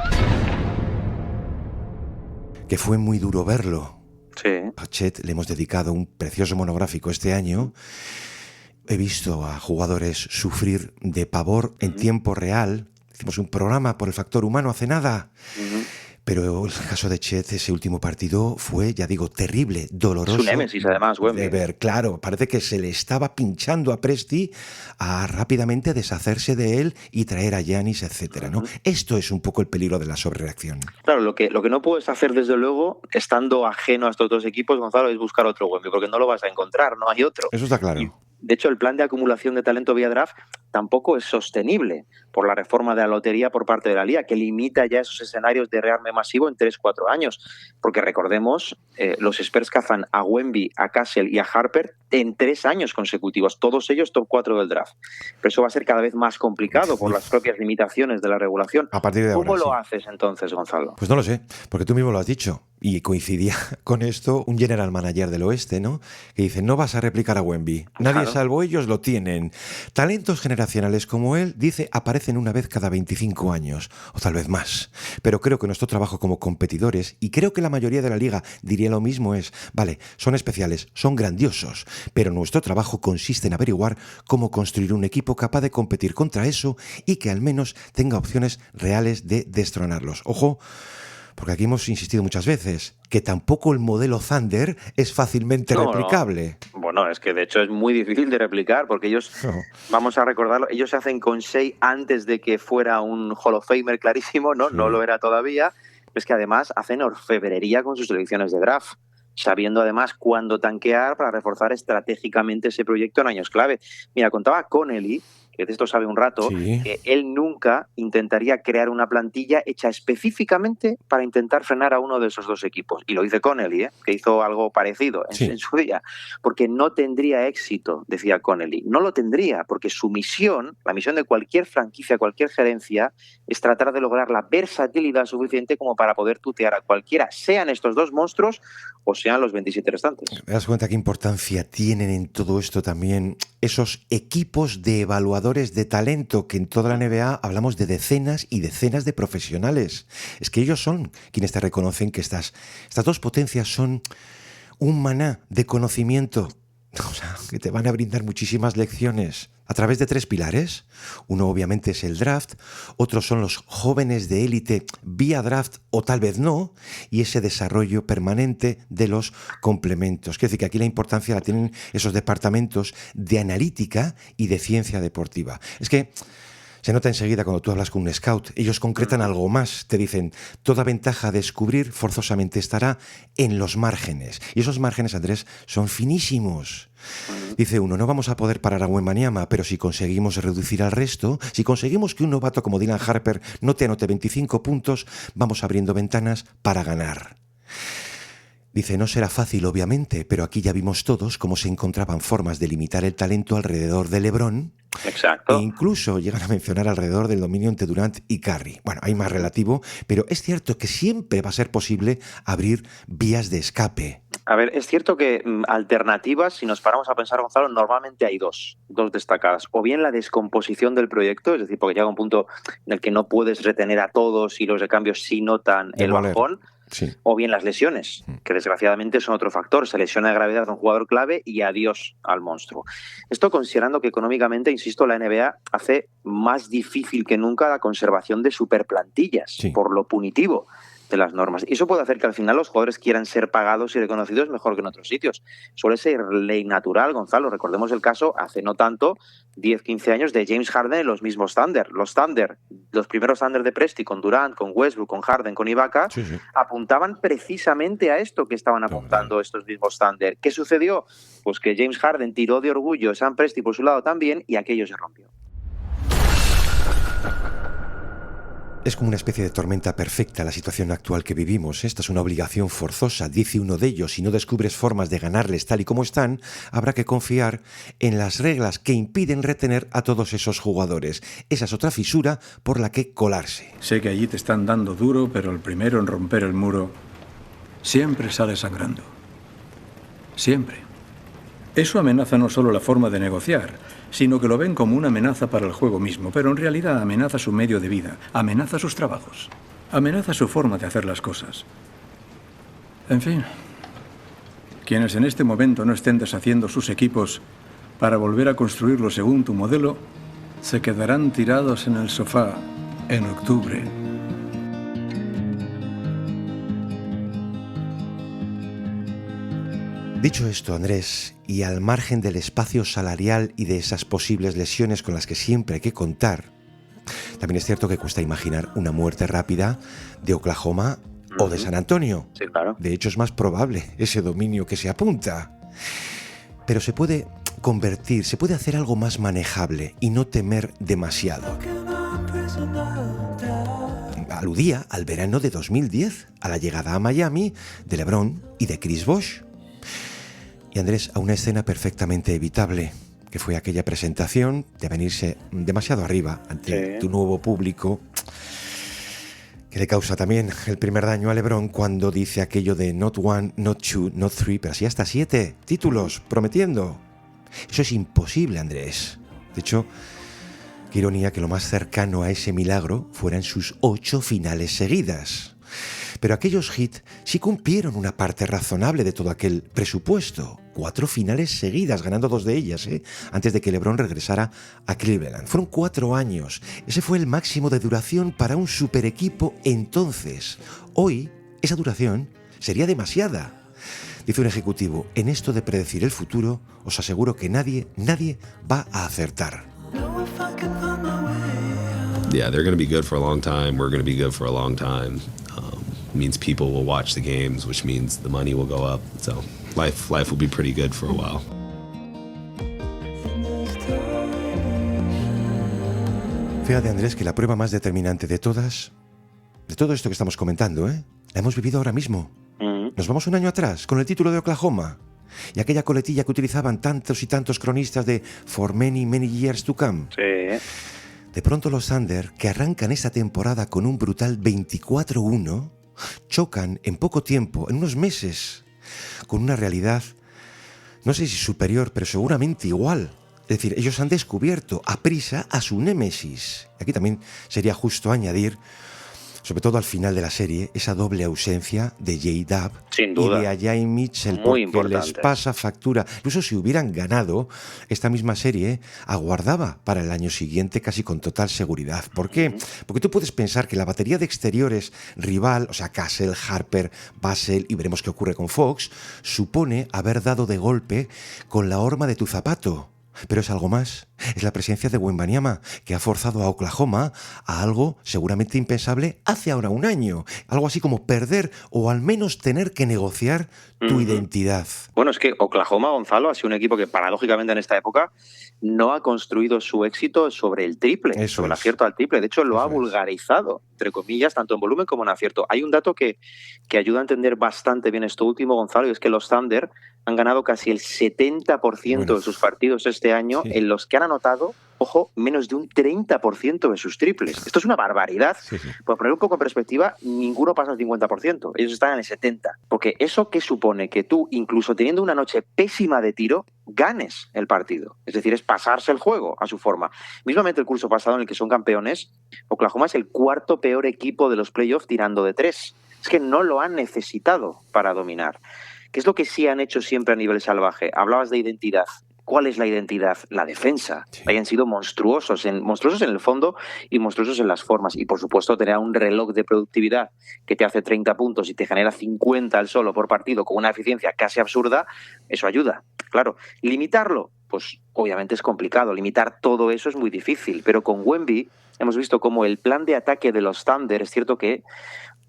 que fue muy duro verlo. Sí. A Chet le hemos dedicado un precioso monográfico este año. He visto a jugadores sufrir de pavor en tiempo real. Hicimos un programa por el factor humano hace nada. Pero el caso de Chet, ese último partido, fue, ya digo, terrible, doloroso. Su némesis, además, Wemby. De ver, claro, parece que se le estaba pinchando a Presti a rápidamente deshacerse de él y traer a Giannis, etcétera, ¿no? Esto es un poco el peligro de la sobrereacción. Claro, lo que no puedes hacer, desde luego, estando ajeno a estos dos equipos, Gonzalo, es buscar otro Wemby, porque no lo vas a encontrar, no hay otro. Eso está claro. De hecho, el plan de acumulación de talento vía draft tampoco es sostenible por la reforma de la lotería por parte de la Liga, que limita ya esos escenarios de rearme masivo en 3-4 años. Porque recordemos, los Spurs cazan a Wemby, a Castle y a Harper en 3 años consecutivos, todos ellos top 4 del draft. Pero eso va a ser cada vez más complicado por las propias limitaciones de la regulación. A partir de ahora, ¿Cómo lo haces entonces, Gonzalo? Pues no lo sé, porque tú mismo lo has dicho. Y coincidía con esto un general manager del oeste, ¿no? Que dice, no vas a replicar a Wemby. Nadie salvo ellos lo tienen. Talentos generacionales como él, dice, aparecen una vez cada 25 años, o tal vez más. Pero creo que nuestro trabajo como competidores, y creo que la mayoría de la liga diría lo mismo, es, vale, son especiales, son grandiosos, pero nuestro trabajo consiste en averiguar cómo construir un equipo capaz de competir contra eso y que al menos tenga opciones reales de destronarlos. Ojo, porque aquí hemos insistido muchas veces que tampoco el modelo Thunder es fácilmente replicable. No. Bueno, es que de hecho es muy difícil de replicar porque ellos, vamos a recordarlo, ellos se hacen con Shea antes de que fuera un Hall of Famer clarísimo, ¿no? No lo era todavía. Es que además hacen orfebrería con sus selecciones de draft, sabiendo además cuándo tanquear para reforzar estratégicamente ese proyecto en años clave. Mira, contaba Connelly, que de esto sabe un rato, que él nunca intentaría crear una plantilla hecha específicamente para intentar frenar a uno de esos dos equipos. Y lo dice Connelly, que hizo algo parecido en su día. Porque no tendría éxito, decía Connelly. No lo tendría, porque su misión, la misión de cualquier franquicia, cualquier gerencia, es tratar de lograr la versatilidad suficiente como para poder tutear a cualquiera, sean estos dos monstruos o sean los 27 restantes. ¿Te das cuenta qué importancia tienen en todo esto también esos equipos de evaluadores de talento, que en toda la NBA hablamos de decenas y decenas de profesionales? Es que ellos son quienes te reconocen que estas dos potencias son un maná de conocimiento, o sea, que te van a brindar muchísimas lecciones a través de 3 pilares. Uno obviamente es el draft, otros son los jóvenes de élite vía draft o tal vez no, y ese desarrollo permanente de los complementos. Quiero decir que aquí la importancia la tienen esos departamentos de analítica y de ciencia deportiva. Es que Se nota enseguida cuando tú hablas con un scout. Ellos concretan algo más. Te dicen, toda ventaja a descubrir forzosamente estará en los márgenes. Y esos márgenes, Andrés, son finísimos. Dice uno, no vamos a poder parar a Wembanyama, pero si conseguimos reducir al resto, si conseguimos que un novato como Dylan Harper no te anote 25 puntos, vamos abriendo ventanas para ganar. Dice, no será fácil, obviamente, pero aquí ya vimos todos cómo se encontraban formas de limitar el talento alrededor de LeBron. Exacto. E incluso llegan a mencionar alrededor del dominio entre Durant y Curry. Bueno, hay más relativo, pero es cierto que siempre va a ser posible abrir vías de escape. A ver, es cierto que alternativas, si nos paramos a pensar, Gonzalo, normalmente hay dos destacadas. O bien la descomposición del proyecto, es decir, porque llega un punto en el que no puedes retener a todos y los recambios sí notan el bajón. Sí. O bien las lesiones, que desgraciadamente son otro factor. Se lesiona de gravedad a un jugador clave y adiós al monstruo. Esto considerando que económicamente, insisto, la NBA hace más difícil que nunca la conservación de superplantillas, por lo punitivo de las normas. Y eso puede hacer que al final los jugadores quieran ser pagados y reconocidos mejor que en otros sitios. Suele ser ley natural, Gonzalo. Recordemos el caso, hace no tanto, 10-15 años, de James Harden en los mismos Thunder. Los primeros Thunder de Presti, con Durant, con Westbrook, con Harden, con Ibaka, apuntaban precisamente a esto que estaban apuntando estos mismos Thunder. ¿Qué sucedió? Pues que James Harden tiró de orgullo, Sam Presti por su lado también, y aquello se rompió. Es como una especie de tormenta perfecta la situación actual que vivimos. Esta es una obligación forzosa, dice uno de ellos. Si no descubres formas de ganarles tal y como están, habrá que confiar en las reglas que impiden retener a todos esos jugadores. Esa es otra fisura por la que colarse. Sé que allí te están dando duro, pero el primero en romper el muro siempre sale sangrando. Siempre. Eso amenaza no solo la forma de negociar, sino que lo ven como una amenaza para el juego mismo, pero en realidad amenaza su medio de vida, amenaza sus trabajos, amenaza su forma de hacer las cosas. En fin, quienes en este momento no estén deshaciendo sus equipos para volver a construirlo según tu modelo, se quedarán tirados en el sofá en octubre. Dicho esto, Andrés, y al margen del espacio salarial y de esas posibles lesiones con las que siempre hay que contar, también es cierto que cuesta imaginar una muerte rápida de Oklahoma o de San Antonio. Sí, claro. De hecho, es más probable ese dominio que se apunta. Pero se puede convertir, se puede hacer algo más manejable y no temer demasiado. Aludía al verano de 2010, a la llegada a Miami de LeBron y de Chris Bosh. Y Andrés, a una escena perfectamente evitable, que fue aquella presentación de venirse demasiado arriba ante tu nuevo público, que le causa también el primer daño a LeBron cuando dice aquello de not one, not two, not three, pero sí hasta 7 títulos, prometiendo. Eso es imposible, Andrés. De hecho, qué ironía que lo más cercano a ese milagro fueran sus 8 finales seguidas. Pero aquellos Heat sí cumplieron una parte razonable de todo aquel presupuesto. 4 finales seguidas, ganando 2 de ellas, antes de que LeBron regresara a Cleveland. Fueron 4 años. Ese fue el máximo de duración para un super equipo entonces. Hoy, esa duración sería demasiada. Dice un ejecutivo, en esto de predecir el futuro, os aseguro que nadie va a acertar. Yeah, they're going to be good for a long time. We're going to be good for a long time. Means people will watch the games, which means the money will go up. So life will be pretty good for a while. Fíjate, Andrés, que la prueba más determinante de todas, de todo esto que estamos comentando, la hemos vivido ahora mismo. Nos vamos un año atrás, con el título de Oklahoma. Y aquella coletilla que utilizaban tantos y tantos cronistas de For Many, Many Years to Come. Sí. De pronto los Thunder, que arrancan esta temporada con un brutal 24-1, chocan en poco tiempo, en unos meses, con una realidad, no sé si superior, pero seguramente igual. Es decir, ellos han descubierto a prisa a su némesis. Aquí también sería justo añadir, sobre todo al final de la serie, esa doble ausencia de J-Dub y de Ajay Mitchell, porque les pasa factura. Incluso si hubieran ganado, esta misma serie aguardaba para el año siguiente casi con total seguridad. ¿Por qué? Porque tú puedes pensar que la batería de exteriores rival, o sea, Cassell, Harper, Vassell, y veremos qué ocurre con Fox, supone haber dado de golpe con la horma de tu zapato. pero es algo más. Es la presencia de Wembanyama, que ha forzado a Oklahoma a algo seguramente impensable hace ahora un año. Algo así como perder o al menos tener que negociar tu identidad. Bueno, es que Oklahoma, Gonzalo, ha sido un equipo que paradójicamente en esta época no ha construido su éxito sobre el triple, sobre el acierto al triple. De hecho, lo ha vulgarizado, entre comillas, tanto en volumen como en acierto. Hay un dato que ayuda a entender bastante bien esto último, Gonzalo, y es que los Thunder han ganado casi el 70% de sus partidos este año, en los que han anotado, ojo, menos de un 30% de sus triples. Esto es una barbaridad. Por poner un poco en perspectiva, ninguno pasa el 50%. Ellos están en el 70%. Porque eso que supone que tú, incluso teniendo una noche pésima de tiro, ganes el partido. Es decir, es pasarse el juego a su forma. Mismamente el curso pasado en el que son campeones, Oklahoma es el cuarto peor equipo de los playoffs tirando de 3. Es que no lo han necesitado para dominar. ¿Qué es lo que sí han hecho siempre a nivel salvaje? Hablabas de identidad. ¿Cuál es la identidad? La defensa. Hayan sido monstruosos en el fondo y monstruosos en las formas. Y, por supuesto, tener un reloj de productividad que te hace 30 puntos y te genera 50 al solo por partido con una eficiencia casi absurda, eso ayuda. Claro, limitarlo, pues obviamente es complicado. Limitar todo eso es muy difícil. Pero con Wemby hemos visto cómo el plan de ataque de los Thunder, es cierto que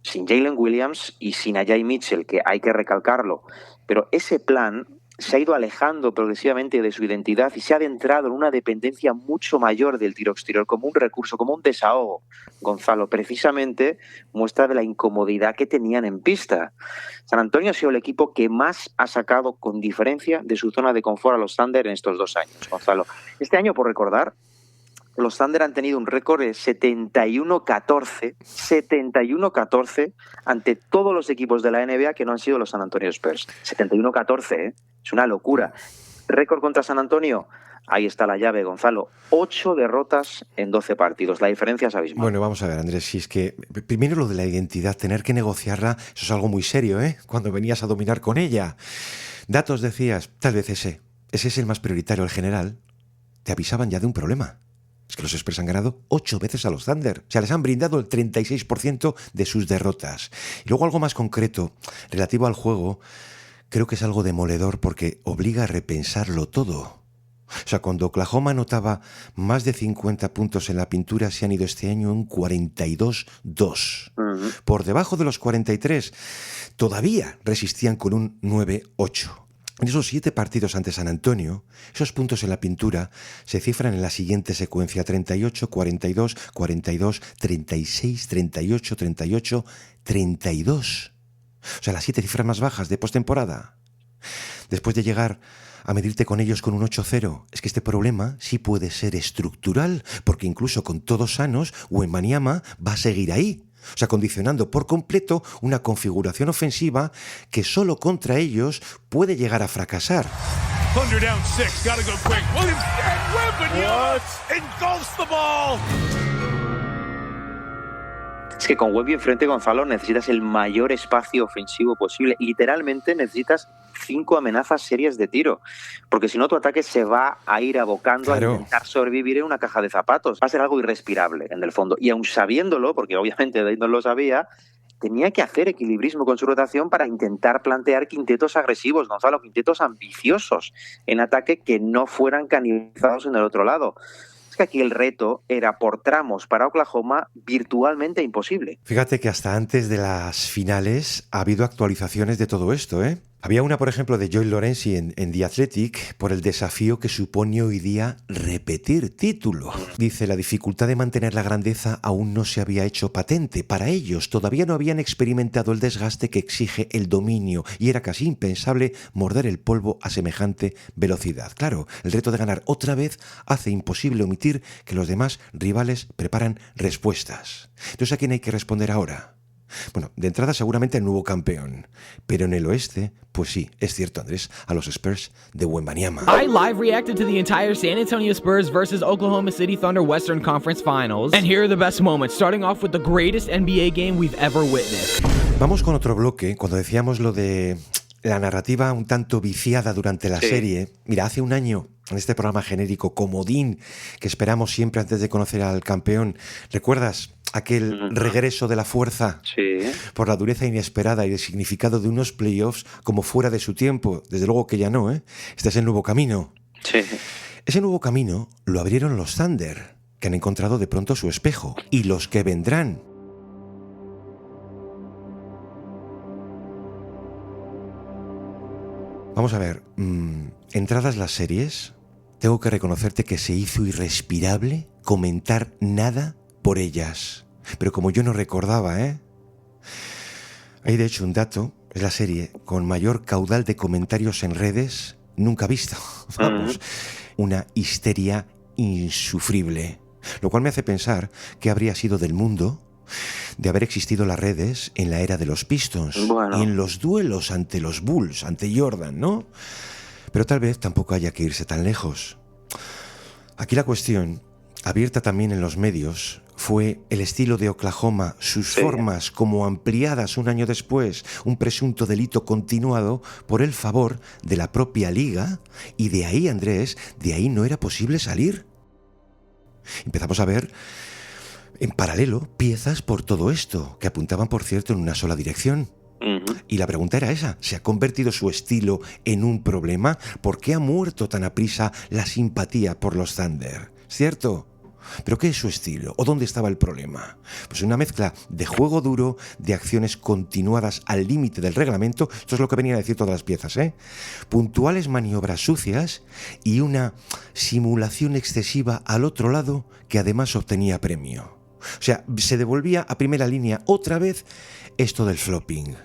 sin Jalen Williams y sin Ajay Mitchell, que hay que recalcarlo, pero ese plan se ha ido alejando progresivamente de su identidad y se ha adentrado en una dependencia mucho mayor del tiro exterior como un recurso, como un desahogo. Gonzalo, precisamente muestra de la incomodidad que tenían en pista. San Antonio ha sido el equipo que más ha sacado con diferencia de su zona de confort a los Thunder en estos 2 años, Gonzalo. Este año, por recordar, los Thunder han tenido un récord de 71-14 ante todos los equipos de la NBA que no han sido los San Antonio Spurs. 71-14, ¿eh? Es una locura. Récord contra San Antonio, ahí está la llave, Gonzalo. 8 derrotas en 12 partidos. La diferencia es abismal. Bueno, vamos a ver, Andrés, si es que primero lo de la identidad, tener que negociarla, eso es algo muy serio, ¿eh? Cuando venías a dominar con ella. Datos decías, tal vez ese es el más prioritario, el general. Te avisaban ya de un problema. Es que los Spurs han ganado 8 veces a los Thunder. O sea, les han brindado el 36% de sus derrotas. Y luego algo más concreto, relativo al juego, creo que es algo demoledor porque obliga a repensarlo todo. O sea, cuando Oklahoma anotaba más de 50 puntos en la pintura, se han ido este año en 42-2. Por debajo de los 43, todavía resistían con un 9-8. En esos 7 partidos ante San Antonio, esos puntos en la pintura se cifran en la siguiente secuencia: 38, 42, 42, 36, 38, 38, 32. O sea, las 7 cifras más bajas de postemporada. Después de llegar a medirte con ellos con un 8-0, es que este problema sí puede ser estructural, porque incluso con todos sanos, Wembanyama va a seguir ahí. O sea, condicionando por completo una configuración ofensiva que solo contra ellos puede llegar a fracasar. Thunder down 6, gotta go quick. Williams and Wembanyama engulfs the ball. Es que con Wemby enfrente, Gonzalo, necesitas el mayor espacio ofensivo posible. Literalmente necesitas 5 amenazas serias de tiro, porque si no tu ataque se va a ir abocando a intentar sobrevivir en una caja de zapatos. Va a ser algo irrespirable en el fondo. Y aun sabiéndolo, porque obviamente Dave no lo sabía, tenía que hacer equilibrismo con su rotación para intentar plantear quintetos agresivos, Gonzalo, quintetos ambiciosos en ataque que no fueran canibalizados en el otro lado. Que aquí el reto era por tramos para Oklahoma virtualmente imposible. Fíjate que hasta antes de las finales ha habido actualizaciones de todo esto, ¿eh? Había una, por ejemplo, de Joel Lorenzi en The Athletic por el desafío que supone hoy día repetir título. Dice, la dificultad de mantener la grandeza aún no se había hecho patente. Para ellos todavía no habían experimentado el desgaste que exige el dominio y era casi impensable morder el polvo a semejante velocidad. Claro, el reto de ganar otra vez hace imposible omitir que los demás rivales preparan respuestas. Entonces, ¿a quién hay que responder ahora? Bueno, de entrada seguramente el nuevo campeón, pero en el oeste, pues sí, es cierto, Andrés, a los Spurs de Wembanyama. I live reacted to the entire San Antonio Spurs versus Oklahoma City Thunder Western Conference Finals, and here are the best moments, starting off with the greatest NBA game we've ever witnessed. Vamos con otro bloque, cuando decíamos lo de la narrativa un tanto viciada durante la serie. Mira, hace un año, en este programa genérico comodín que esperamos siempre antes de conocer al campeón, ¿recuerdas aquel regreso de la fuerza por la dureza inesperada y el significado de unos playoffs como fuera de su tiempo? Desde luego que ya no, ¿eh? Este es el nuevo camino. Ese nuevo camino lo abrieron los Thunder, que han encontrado de pronto su espejo, y los que vendrán. Vamos a ver, entradas las series, tengo que reconocerte que se hizo irrespirable comentar nada por ellas. Pero como yo no recordaba, hay de hecho un dato, es la serie con mayor caudal de comentarios en redes nunca visto. Vamos, una histeria insufrible. Lo cual me hace pensar que habría sido del mundo de haber existido las redes en la era de los Pistons y en los duelos ante los Bulls, ante Jordan, ¿no? Pero tal vez tampoco haya que irse tan lejos. Aquí la cuestión, abierta también en los medios, fue el estilo de Oklahoma, sus formas como ampliadas un año después, un presunto delito continuado por el favor de la propia liga, y de ahí, Andrés, de ahí no era posible salir. Empezamos a ver en paralelo piezas por todo esto, que apuntaban, por cierto, en una sola dirección. Y la pregunta era esa, ¿se ha convertido su estilo en un problema? ¿Por qué ha muerto tan aprisa la simpatía por los Thunder? ¿Cierto? ¿Pero qué es su estilo? ¿O dónde estaba el problema? Pues una mezcla de juego duro, de acciones continuadas al límite del reglamento, esto es lo que venían a decir todas las piezas, puntuales maniobras sucias y una simulación excesiva al otro lado que además obtenía premio. O sea, se devolvía a primera línea otra vez esto del flopping.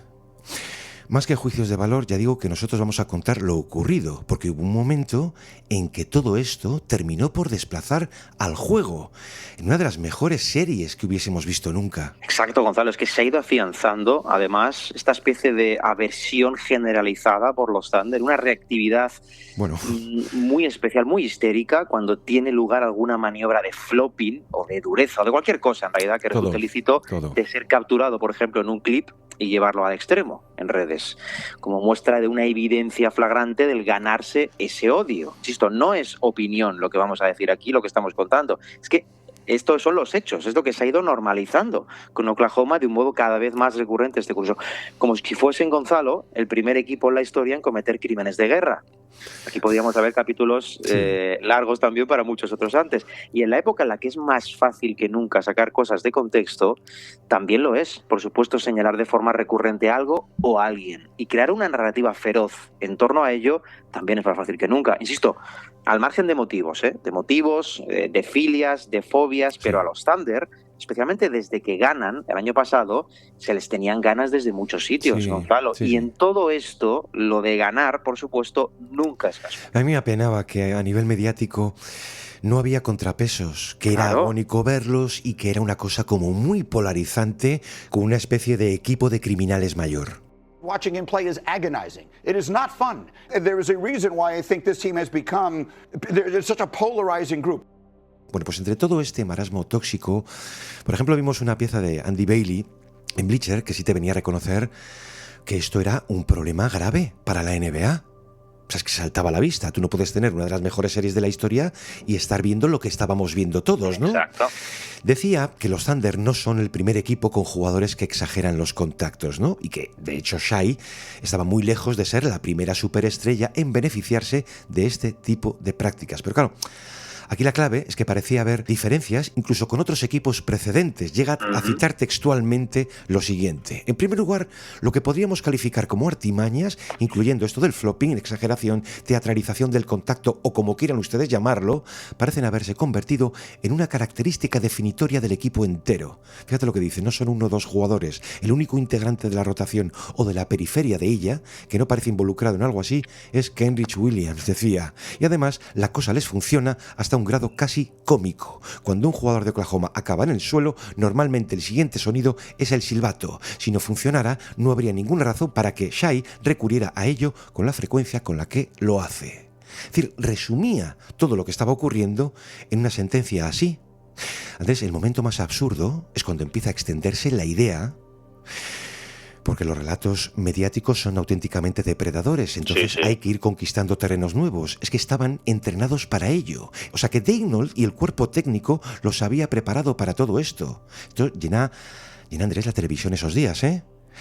Más que juicios de valor, ya digo que nosotros vamos a contar lo ocurrido, porque hubo un momento en que todo esto terminó por desplazar al juego, en una de las mejores series que hubiésemos visto nunca. Exacto, Gonzalo, es que se ha ido afianzando, además, esta especie de aversión generalizada por los Thunder, una reactividad muy especial, muy histérica, cuando tiene lugar alguna maniobra de flopping o de dureza o de cualquier cosa, en realidad, que resulte lícito de ser capturado, por ejemplo, en un clip y llevarlo al extremo en redes, como muestra de una evidencia flagrante del ganarse ese odio. Insisto, no es opinión lo que vamos a decir aquí, lo que estamos contando, es que estos son los hechos, es lo que se ha ido normalizando con Oklahoma de un modo cada vez más recurrente este curso, como si fuesen, Gonzalo, el primer equipo en la historia en cometer crímenes de guerra. Aquí podríamos haber capítulos largos también para muchos otros antes. Y en la época en la que es más fácil que nunca sacar cosas de contexto, también lo es, por supuesto, señalar de forma recurrente algo o a alguien. Y crear una narrativa feroz en torno a ello también es más fácil que nunca. Insisto, al margen de motivos, de filias, de fobias, pero a los Thunder, especialmente desde que ganan el año pasado, se les tenían ganas desde muchos sitios, Gonzalo. Y en todo esto, lo de ganar, por supuesto, nunca es casual. A mí me apenaba que a nivel mediático no había contrapesos, que era agónico verlos y que era una cosa como muy polarizante, con una especie de equipo de criminales mayor. Watching him play is agonizing. It is not fun. There is a reason why I think this team has become such a polarizing group. Bueno, pues entre todo este marasmo tóxico, por ejemplo, vimos una pieza de Andy Bailey en Bleacher que sí te venía a reconocer que esto era un problema grave para la NBA. O sea, es que saltaba a la vista. Tú no puedes tener una de las mejores series de la historia y estar viendo lo que estábamos viendo todos, ¿no? Exacto. Decía que los Thunder no son el primer equipo con jugadores que exageran los contactos, ¿no? Y que, de hecho, Shai estaba muy lejos de ser la primera superestrella en beneficiarse de este tipo de prácticas. Pero claro, aquí la clave es que parecía haber diferencias incluso con otros equipos precedentes. Llega a citar textualmente lo siguiente. En primer lugar, lo que podríamos calificar como artimañas, incluyendo esto del flopping, exageración, teatralización del contacto o como quieran ustedes llamarlo, parecen haberse convertido en una característica definitoria del equipo entero. Fíjate lo que dice, no son uno o dos jugadores. El único integrante de la rotación o de la periferia de ella que no parece involucrado en algo así es Kenrich Williams, decía. Y además, la cosa les funciona hasta un grado casi cómico. Cuando un jugador de Oklahoma acaba en el suelo, normalmente el siguiente sonido es el silbato. Si no funcionara, no habría ninguna razón para que Shai recurriera a ello con la frecuencia con la que lo hace. Es decir, resumía todo lo que estaba ocurriendo en una sentencia así. Entonces, el momento más absurdo es cuando empieza a extenderse la idea, porque los relatos mediáticos son auténticamente depredadores, entonces hay que ir conquistando terrenos nuevos. Es que estaban entrenados para ello. O sea que Daigneault y el cuerpo técnico los había preparado para todo esto. Esto llena Andrés la televisión esos días,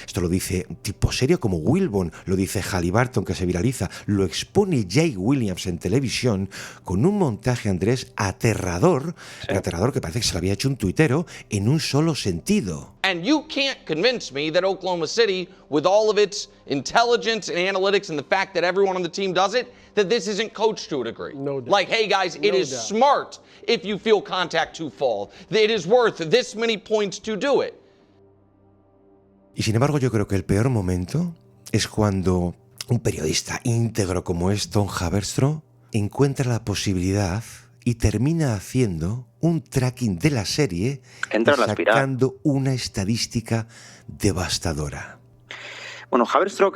Esto lo dice un tipo serio como Wilbon, lo dice Halliburton, que se viraliza, lo expone Jay Williams en televisión con un montaje, Andrés, aterrador, pero aterrador que parece que se lo había hecho un tuitero en un solo sentido. And you can't convince me that Oklahoma City, with all of its intelligence and analytics and the fact that everyone on the team does it, that this isn't coached to a degree. No doubt. Like, hey guys, it is smart if you feel contact to fall. It is worth this many points to do it. Y sin embargo, yo creo que el peor momento es cuando un periodista íntegro como es Tom Haberstroh encuentra la posibilidad y termina haciendo un tracking de la serie y sacando una estadística devastadora. Bueno, Haberstroh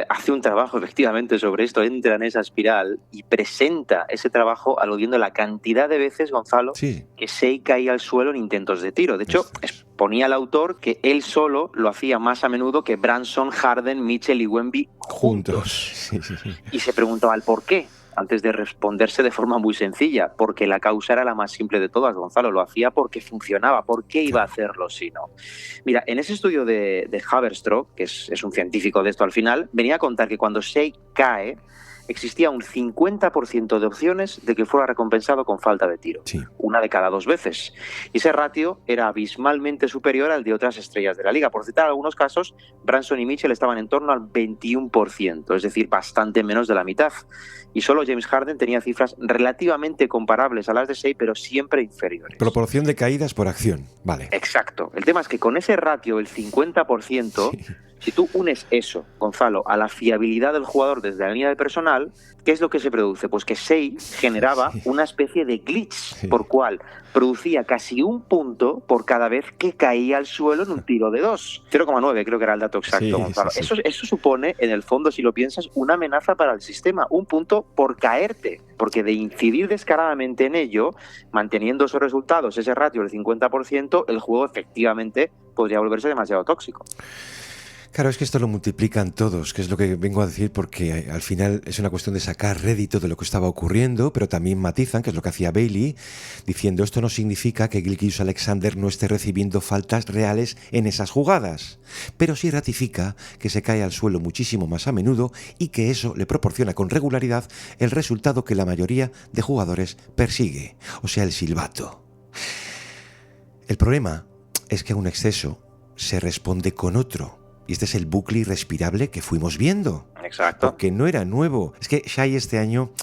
hace un trabajo efectivamente sobre esto, entra en esa espiral y presenta ese trabajo aludiendo a la cantidad de veces, Gonzalo, que Shea caía al suelo en intentos de tiro. De hecho, exponía al autor que él solo lo hacía más a menudo que Branson, Harden, Mitchell y Wemby juntos. Sí. Y se preguntaba el por qué, antes de responderse de forma muy sencilla, porque la causa era la más simple de todas, Gonzalo, lo hacía porque funcionaba, ¿por qué iba a hacerlo si no? Mira, en ese estudio de Haberstroh, que es un científico de esto al final, venía a contar que cuando Shea cae, existía un 50% de opciones de que fuera recompensado con falta de tiro. Una de cada 2 veces. Y ese ratio era abismalmente superior al de otras estrellas de la liga. Por citar algunos casos, Branson y Mitchell estaban en torno al 21%, es decir, bastante menos de la mitad. Y solo James Harden tenía cifras relativamente comparables a las de Shea, pero siempre inferiores. Proporción de caídas por acción, vale. Exacto. El tema es que con ese ratio, el 50%... Si tú unes eso, Gonzalo, a la fiabilidad del jugador desde la línea de personal, ¿qué es lo que se produce? Pues que Shea generaba una especie de glitch por cual producía casi 1 punto por cada vez que caía al suelo en un tiro de 2. 0,9 creo que era el dato exacto, Gonzalo. Eso supone, en el fondo, si lo piensas, una amenaza para el sistema. 1 punto por caerte, porque de incidir descaradamente en ello, manteniendo esos resultados, ese ratio del 50%, el juego efectivamente podría volverse demasiado tóxico. Claro, es que esto lo multiplican todos, que es lo que vengo a decir, porque al final es una cuestión de sacar rédito de lo que estaba ocurriendo, pero también matizan, que es lo que hacía Bailey, diciendo esto no significa que Gilgeous-Alexander no esté recibiendo faltas reales en esas jugadas, pero sí ratifica que se cae al suelo muchísimo más a menudo y que eso le proporciona con regularidad el resultado que la mayoría de jugadores persigue, o sea, el silbato. El problema es que a un exceso se responde con otro. Y este es el bucle irrespirable que fuimos viendo. Exacto. Porque no era nuevo. Es que Shea este año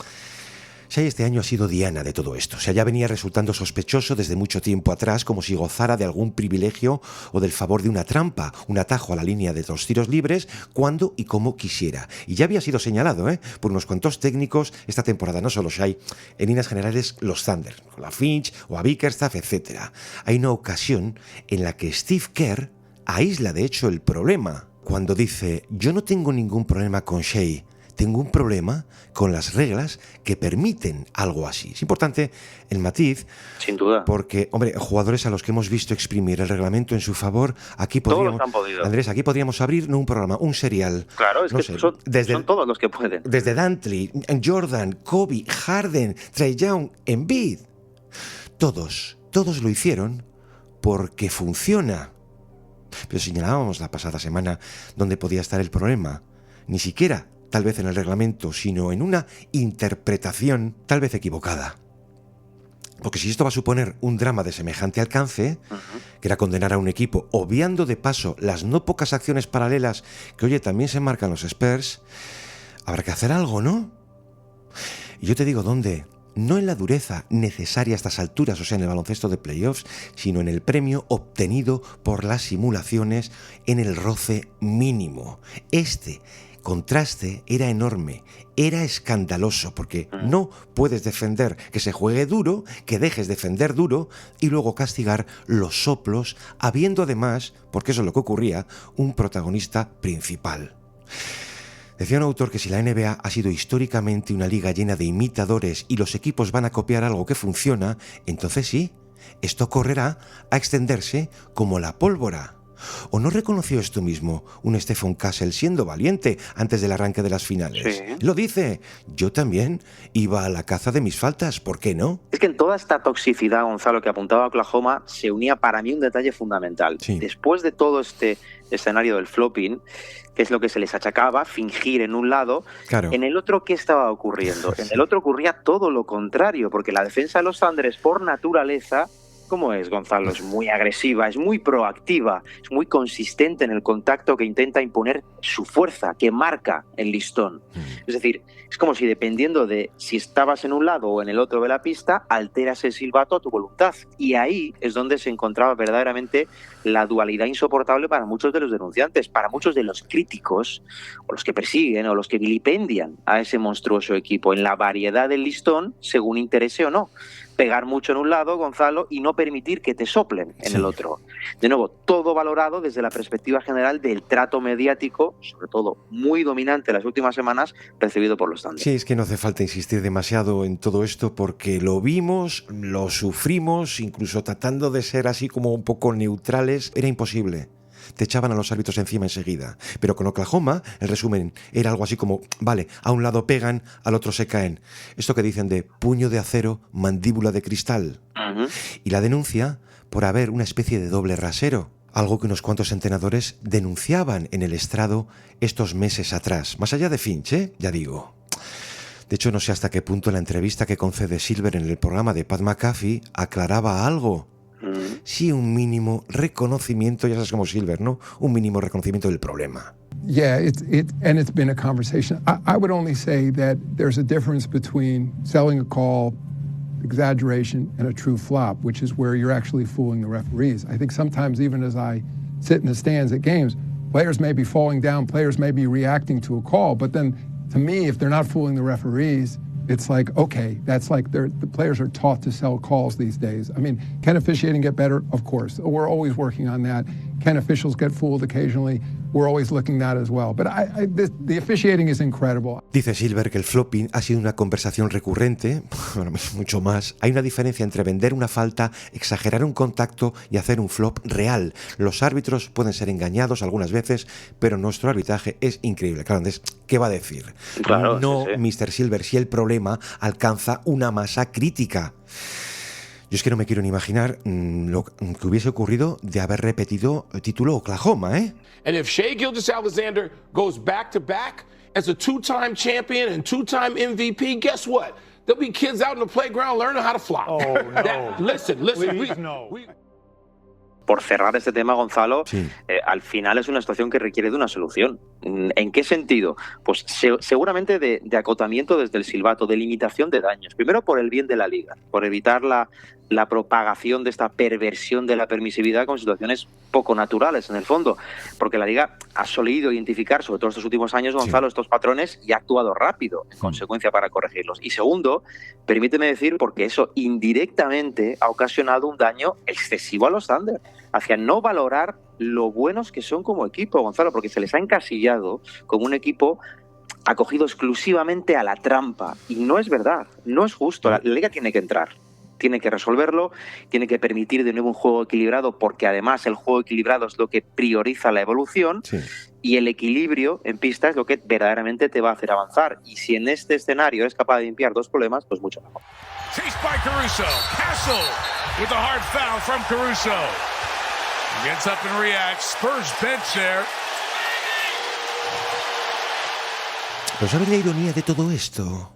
ha sido diana de todo esto. O sea, ya venía resultando sospechoso desde mucho tiempo atrás, como si gozara de algún privilegio o del favor de una trampa, un atajo a la línea de los tiros libres, cuando y como quisiera. Y ya había sido señalado por unos cuantos técnicos esta temporada, no solo Shea, en líneas generales los Thunder, la Finch o a Bickerstaff, etc. Hay una ocasión en la que Steve Kerr aísla de hecho el problema cuando dice: yo no tengo ningún problema con Shea, tengo un problema con las reglas que permiten algo así. Es importante el matiz, sin duda, porque, hombre, jugadores a los que hemos visto exprimir el reglamento en su favor, aquí podríamos, Andrés, aquí podríamos abrir no un programa, un serial. Claro, es no que sé, son todos los que pueden. Desde Dantley, Jordan, Kobe, Harden, Trae Young, Embiid, todos lo hicieron porque funciona. Pero señalábamos la pasada semana dónde podía estar el problema. Ni siquiera, tal vez en el reglamento, sino en una interpretación tal vez equivocada. Porque si esto va a suponer un drama de semejante alcance, que era condenar a un equipo, obviando de paso las no pocas acciones paralelas que, oye, también se marcan los Spurs, habrá que hacer algo, ¿no? Y yo te digo dónde. No en la dureza necesaria a estas alturas, o sea, en el baloncesto de playoffs, sino en el premio obtenido por las simulaciones en el roce mínimo. Este contraste era enorme, era escandaloso, porque no puedes defender que se juegue duro, que dejes defender duro y luego castigar los soplos, habiendo además, porque eso es lo que ocurría, un protagonista principal. Decía un autor que si la NBA ha sido históricamente una liga llena de imitadores y los equipos van a copiar algo que funciona, entonces sí, esto correrá a extenderse como la pólvora. ¿O no reconoció esto mismo un Stephen Castle siendo valiente antes del arranque de las finales? Sí. Lo dice, yo también iba a la caza de mis faltas, ¿por qué no? Es que en toda esta toxicidad, Gonzalo, que apuntaba a Oklahoma, se unía para mí un detalle fundamental. Sí. Después de todo este escenario del flopping, que es lo que se les achacaba, fingir en un lado, claro. En el otro, ¿qué estaba ocurriendo? En el otro ocurría todo lo contrario, porque la defensa de los Thunders, por naturaleza, ¿cómo es, Gonzalo? Es muy agresiva, es muy proactiva, es muy consistente en el contacto, que intenta imponer su fuerza, que marca el listón. Es decir, es como si dependiendo de si estabas en un lado o en el otro de la pista, alteras el silbato a tu voluntad. Y ahí es donde se encontraba verdaderamente la dualidad insoportable para muchos de los denunciantes, para muchos de los críticos, o los que persiguen, o los que vilipendian a ese monstruoso equipo, en la variedad del listón, según interese o no. Pegar mucho en un lado, Gonzalo, y no permitir que te soplen en el otro. De nuevo, todo valorado desde la perspectiva general del trato mediático, sobre todo muy dominante en las últimas semanas, recibido por los Thunders. Sí, es que no hace falta insistir demasiado en todo esto porque lo vimos, lo sufrimos, incluso tratando de ser así como un poco neutrales, era imposible. Te echaban a los árbitros encima enseguida. Pero con Oklahoma, el resumen era algo así como, vale, a un lado pegan, al otro se caen. Esto que dicen de puño de acero, mandíbula de cristal. Y la denuncia por haber una especie de doble rasero. Algo que unos cuantos entrenadores denunciaban en el estrado estos meses atrás. Más allá de Finch, ya digo. De hecho, no sé hasta qué punto la entrevista que concede Silver en el programa de Pat McAfee aclaraba algo. Sí, un mínimo reconocimiento, ya sabes como Silver, ¿no? Un mínimo reconocimiento del problema. Yeah, it's been a conversation. I would only say that there's a difference between selling a call, exaggeration, and a true flop, which is where you're actually fooling the referees. I think sometimes, even as I sit in the stands at games, players may be falling down, players may be reacting to a call, but then, to me, if they're not fooling the referees, it's like, okay, that's like the players are taught to sell calls these days. I mean, can officiating get better? Of course. We're always working on that. Can officials get fooled occasionally? We're always looking at that as well. But the officiating is incredible. Dice Silver que el flopping ha sido una conversación recurrente, bueno, mucho más. Hay una diferencia entre vender una falta, exagerar un contacto y hacer un flop real. Los árbitros pueden ser engañados algunas veces, pero nuestro arbitraje es increíble. Claro, entonces, ¿qué va a decir? Claro, no, sí. Mr. Silver, si el problema alcanza una masa crítica. Yo es que no me quiero ni imaginar lo que hubiese ocurrido de haber repetido el título Oklahoma, ¿eh? And if Shai Gilgeous-Alexander goes back-to-back as a two-time champion and two-time MVP, guess what? There'll be kids out in the playground learning how to flop. Oh, no. Listen. Please, no. Por cerrar este tema, Gonzalo, al final es una situación que requiere de una solución. ¿En qué sentido? Pues seguramente de acotamiento desde el silbato, de limitación de daños. Primero por el bien de la liga, por evitar la propagación de esta perversión de la permisividad con situaciones poco naturales en el fondo, porque la liga ha solido identificar, sobre todo estos últimos años, Gonzalo, estos patrones y ha actuado rápido en consecuencia para corregirlos. Y segundo, permíteme decir, porque eso indirectamente ha ocasionado un daño excesivo a los Thunder, hacia no valorar lo buenos que son como equipo, Gonzalo, porque se les ha encasillado como un equipo acogido exclusivamente a la trampa. Y no es verdad, no es justo. La liga tiene que entrar, tiene que resolverlo, tiene que permitir de nuevo un juego equilibrado, porque además el juego equilibrado es lo que prioriza la evolución, y el equilibrio en pista es lo que verdaderamente te va a hacer avanzar. Y si en este escenario eres capaz de limpiar dos problemas, pues mucho mejor. Chased by Caruso. Castle with a hard foul from Caruso. Gets up and reacts. Spurs bench there. ¿No sabes la ironía de todo esto?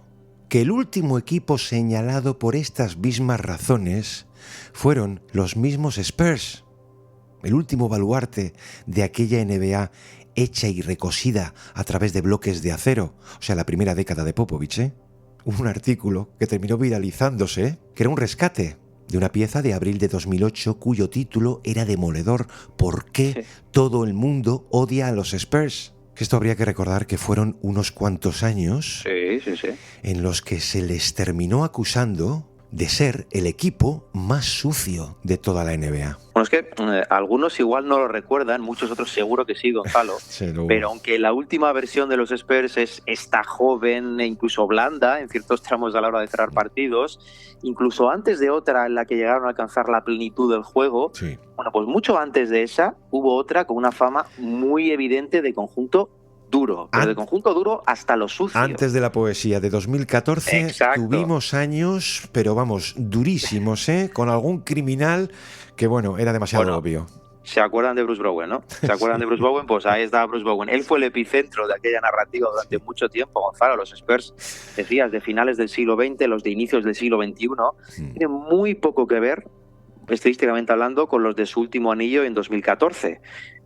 Que el último equipo señalado por estas mismas razones fueron los mismos Spurs. El último baluarte de aquella NBA hecha y recosida a través de bloques de acero. O sea, la primera década de Popovich, ¿eh? Hubo un artículo que terminó viralizándose, que era un rescate de una pieza de abril de 2008 cuyo título era demoledor. ¿Por qué todo el mundo odia a los Spurs? Que esto habría que recordar que fueron unos cuantos años en los que se les terminó acusando de ser el equipo más sucio de toda la NBA. Bueno, es que algunos igual no lo recuerdan, muchos otros seguro que sí, Gonzalo. Pero aunque la última versión de los Spurs está joven e incluso blanda en ciertos tramos a la hora de cerrar partidos, incluso antes de otra en la que llegaron a alcanzar la plenitud del juego, bueno, pues mucho antes de esa hubo otra con una fama muy evidente de conjunto duro, pero de conjunto duro hasta lo sucio. Antes de la poesía de 2014 Exacto. Tuvimos años, pero vamos, durísimos, con algún criminal que, bueno, era demasiado obvio. ¿Se acuerdan de Bruce Bowen, no? ¿Se acuerdan de Bruce Bowen? Pues ahí está Bruce Bowen. Él fue el epicentro de aquella narrativa durante mucho tiempo, Gonzalo. Los Spurs, decías, de finales del siglo XX, los de inicios del siglo XXI, tienen muy poco que ver, estadísticamente hablando, con los de su último anillo en 2014.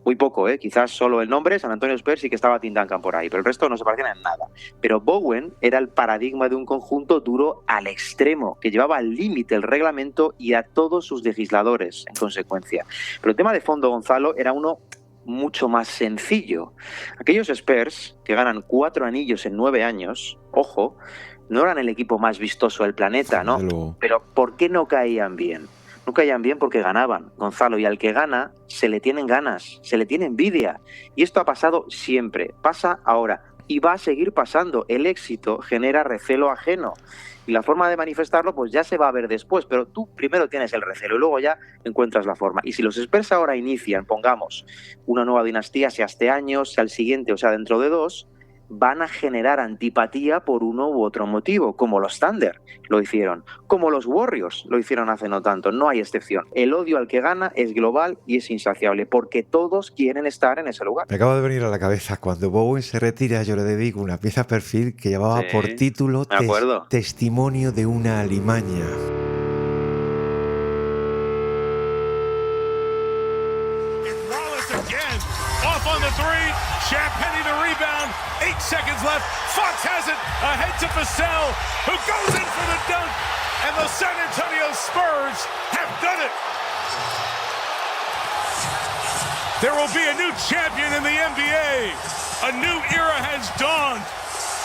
Muy poco, quizás solo el nombre, San Antonio Spurs, y que estaba Tim Duncan por ahí, pero el resto no se parecían en nada. Pero Bowen era el paradigma de un conjunto duro al extremo, que llevaba al límite el reglamento y a todos sus legisladores, en consecuencia. Pero el tema de fondo, Gonzalo, era uno mucho más sencillo. Aquellos Spurs, que ganan 4 anillos en 9 años, ojo, no eran el equipo más vistoso del planeta, ¿no? Pero ¿por qué no caían bien? No caían bien porque ganaban, Gonzalo, y al que gana se le tienen ganas, se le tiene envidia. Y esto ha pasado siempre, pasa ahora y va a seguir pasando. El éxito genera recelo ajeno y la forma de manifestarlo pues ya se va a ver después, pero tú primero tienes el recelo y luego ya encuentras la forma. Y si los Spurs ahora inician, pongamos, una nueva dinastía, sea este año, sea el siguiente o sea dentro de 2, van a generar antipatía por uno u otro motivo, como los Thunder lo hicieron, como los Warriors lo hicieron hace no tanto, no hay excepción. El odio al que gana es global y es insaciable, porque todos quieren estar en ese lugar. Me acaba de venir a la cabeza, cuando Bowen se retira, yo le dedico una pieza perfil que llevaba por título Testimonio de una alimaña. Off on the three, Shaq Penny the rebound, 8 seconds left, Fox has it, ahead to Vassell, who goes in for the dunk, and the San Antonio Spurs have done it. There will be a new champion in the NBA. A new era has dawned.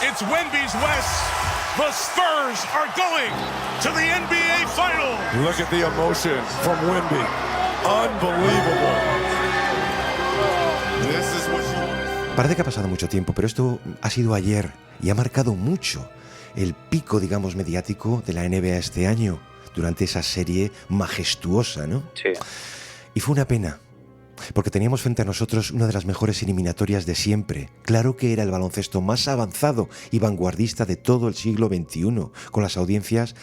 It's Wemby's West. The Spurs are going to the NBA Finals. Look at the emotion from Wemby. Unbelievable. Parece que ha pasado mucho tiempo, pero esto ha sido ayer y ha marcado mucho el pico, digamos, mediático de la NBA este año, durante esa serie majestuosa, ¿no? Sí. Y fue una pena, porque teníamos frente a nosotros una de las mejores eliminatorias de siempre. Claro que era el baloncesto más avanzado y vanguardista de todo el siglo XXI, con las audiencias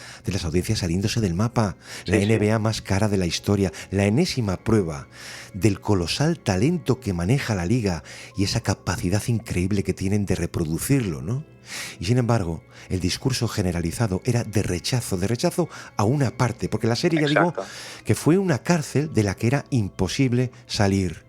saliéndose del mapa, la NBA más cara de la historia, la enésima prueba del colosal talento que maneja la liga y esa capacidad increíble que tienen de reproducirlo, ¿no? Y sin embargo, el discurso generalizado era de rechazo a una parte, porque la serie, ya digo, que fue una cárcel de la que era imposible salir.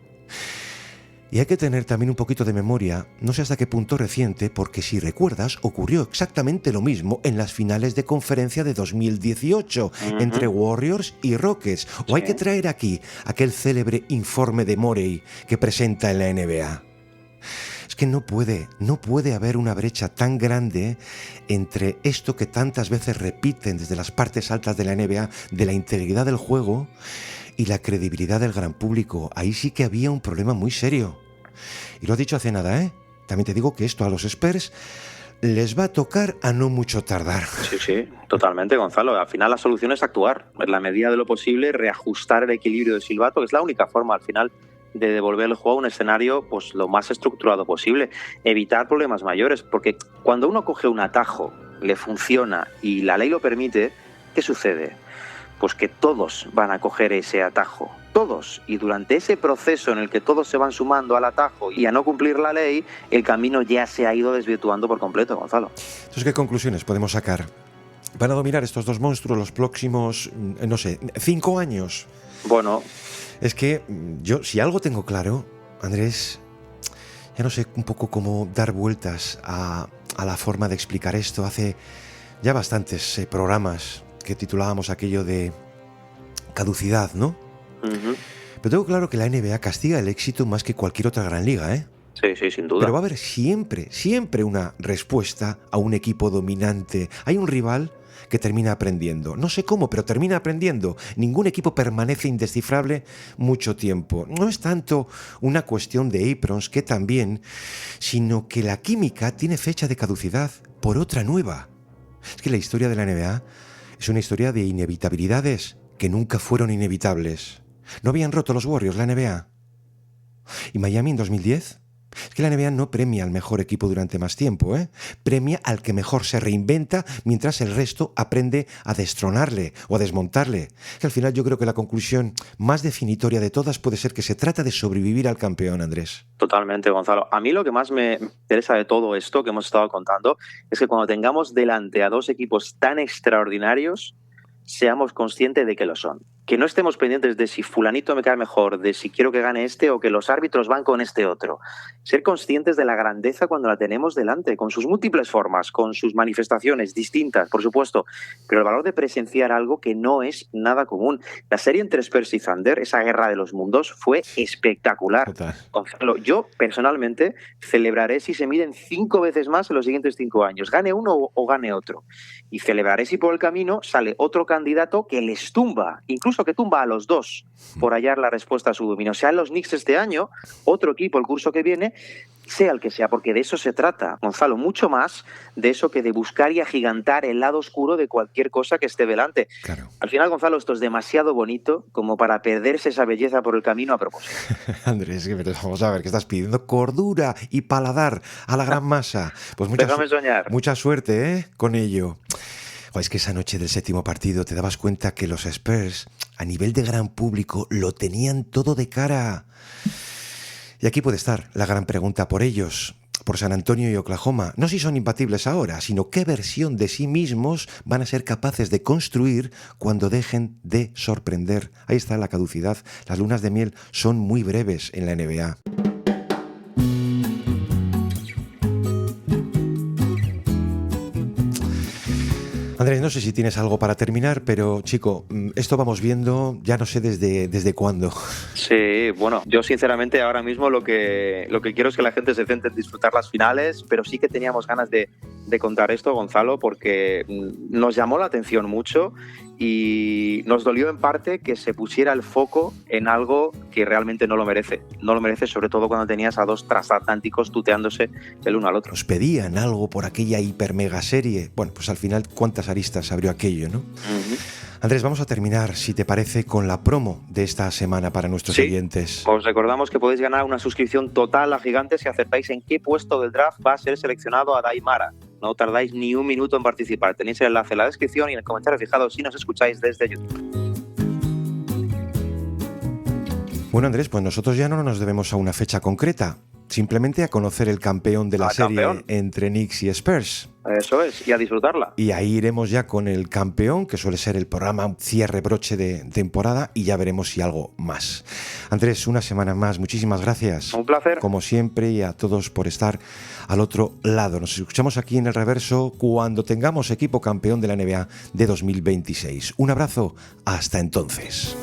Y hay que tener también un poquito de memoria, no sé hasta qué punto reciente, porque si recuerdas, ocurrió exactamente lo mismo en las finales de conferencia de 2018, entre Warriors y Rockets. O hay que traer aquí aquel célebre informe de Morey que presenta en la NBA. Es que no puede haber una brecha tan grande entre esto que tantas veces repiten desde las partes altas de la NBA, de la integridad del juego, y la credibilidad del gran público. Ahí sí que había un problema muy serio. Y lo has dicho hace nada, ¿eh? También te digo que esto a los Spurs les va a tocar a no mucho tardar. Sí, totalmente, Gonzalo. Al final la solución es actuar. En la medida de lo posible, reajustar el equilibrio del silbato, que es la única forma al final de devolver el juego a un escenario pues lo más estructurado posible. Evitar problemas mayores, porque cuando uno coge un atajo, le funciona y la ley lo permite, ¿qué sucede? Pues que todos van a coger ese atajo, todos. Y durante ese proceso en el que todos se van sumando al atajo y a no cumplir la ley, el camino ya se ha ido desvirtuando por completo, Gonzalo. Entonces, ¿qué conclusiones podemos sacar? ¿Van a dominar estos dos monstruos los próximos, 5 años? Bueno, es que yo, si algo tengo claro, Andrés, ya no sé un poco cómo dar vueltas a la forma de explicar esto. Hace ya bastantes programas que titulábamos aquello de caducidad, ¿no? Pero tengo claro que la NBA castiga el éxito más que cualquier otra gran liga, ¿eh? Sí, sin duda. Pero va a haber siempre una respuesta a un equipo dominante. Hay un rival que termina aprendiendo. No sé cómo, pero termina aprendiendo. Ningún equipo permanece indescifrable mucho tiempo. No es tanto una cuestión de aprons, que también, sino que la química tiene fecha de caducidad por otra nueva. Es que la historia de la NBA es una historia de inevitabilidades que nunca fueron inevitables. ¿No habían roto los Warriors la NBA? ¿Y Miami en 2010? Es que la NBA no premia al mejor equipo durante más tiempo, ¿eh? Premia al que mejor se reinventa mientras el resto aprende a destronarle o a desmontarle. Que al final yo creo que la conclusión más definitoria de todas puede ser que se trata de sobrevivir al campeón, Andrés. Totalmente, Gonzalo. A mí lo que más me interesa de todo esto que hemos estado contando es que cuando tengamos delante a dos equipos tan extraordinarios, seamos conscientes de que lo son. Que no estemos pendientes de si fulanito me cae mejor, de si quiero que gane este o que los árbitros van con este otro. Ser conscientes de la grandeza cuando la tenemos delante, con sus múltiples formas, con sus manifestaciones distintas, por supuesto, pero el valor de presenciar algo que no es nada común. La serie entre Spurs y Thunder, esa guerra de los mundos, fue espectacular. Gonzalo, yo personalmente celebraré si se miden 5 veces más en los siguientes 5 años, gane uno o gane otro. Y celebraré si por el camino sale otro candidato que les tumba, incluso que tumba a los dos por hallar la respuesta a su dominio. Sean los Knicks este año, otro equipo el curso que viene, sea el que sea, porque de eso se trata, Gonzalo, mucho más de eso que de buscar y agigantar el lado oscuro de cualquier cosa que esté delante. Claro. Al final, Gonzalo, esto es demasiado bonito como para perderse esa belleza por el camino a propósito. Andrés, vamos a ver, que estás pidiendo cordura y paladar a la gran masa. Pues déjame soñar. Mucha suerte, con ello. Es que esa noche del 7º partido te dabas cuenta que los Spurs, a nivel de gran público, lo tenían todo de cara. Y aquí puede estar la gran pregunta por ellos, por San Antonio y Oklahoma. No si son imbatibles ahora, sino qué versión de sí mismos van a ser capaces de construir cuando dejen de sorprender. Ahí está la caducidad. Las lunas de miel son muy breves en la NBA. Andrés, no sé si tienes algo para terminar, pero chico, esto vamos viendo, ya no sé desde cuándo. Sí, bueno, yo sinceramente ahora mismo lo que quiero es que la gente se centre en disfrutar las finales, pero sí que teníamos ganas de contar esto, Gonzalo, porque nos llamó la atención mucho y nos dolió en parte que se pusiera el foco en algo que realmente no lo merece. No lo merece, sobre todo cuando tenías a dos transatlánticos tuteándose el uno al otro. Nos pedían algo por aquella hiper mega serie. Bueno, pues al final, ¿cuántas aristas abrió aquello, no? Andrés, vamos a terminar, si te parece, con la promo de esta semana para nuestros oyentes. Os recordamos que podéis ganar una suscripción total a Gigantes si acertáis en qué puesto del draft va a ser seleccionado Adai Mara. No tardáis ni un minuto en participar. Tenéis el enlace en la descripción y en el comentario fijado si nos escucháis desde YouTube. Bueno, Andrés, pues nosotros ya no nos debemos a una fecha concreta, simplemente a conocer el campeón de la serie entre Knicks y Spurs. Eso es, y a disfrutarla. Y ahí iremos ya con el campeón, que suele ser el programa cierre broche de temporada, y ya veremos si algo más. Andrés, una semana más, muchísimas gracias. Un placer. Como siempre, y a todos por estar al otro lado. Nos escuchamos aquí en El Reverso cuando tengamos equipo campeón de la NBA de 2026. Un abrazo, hasta entonces.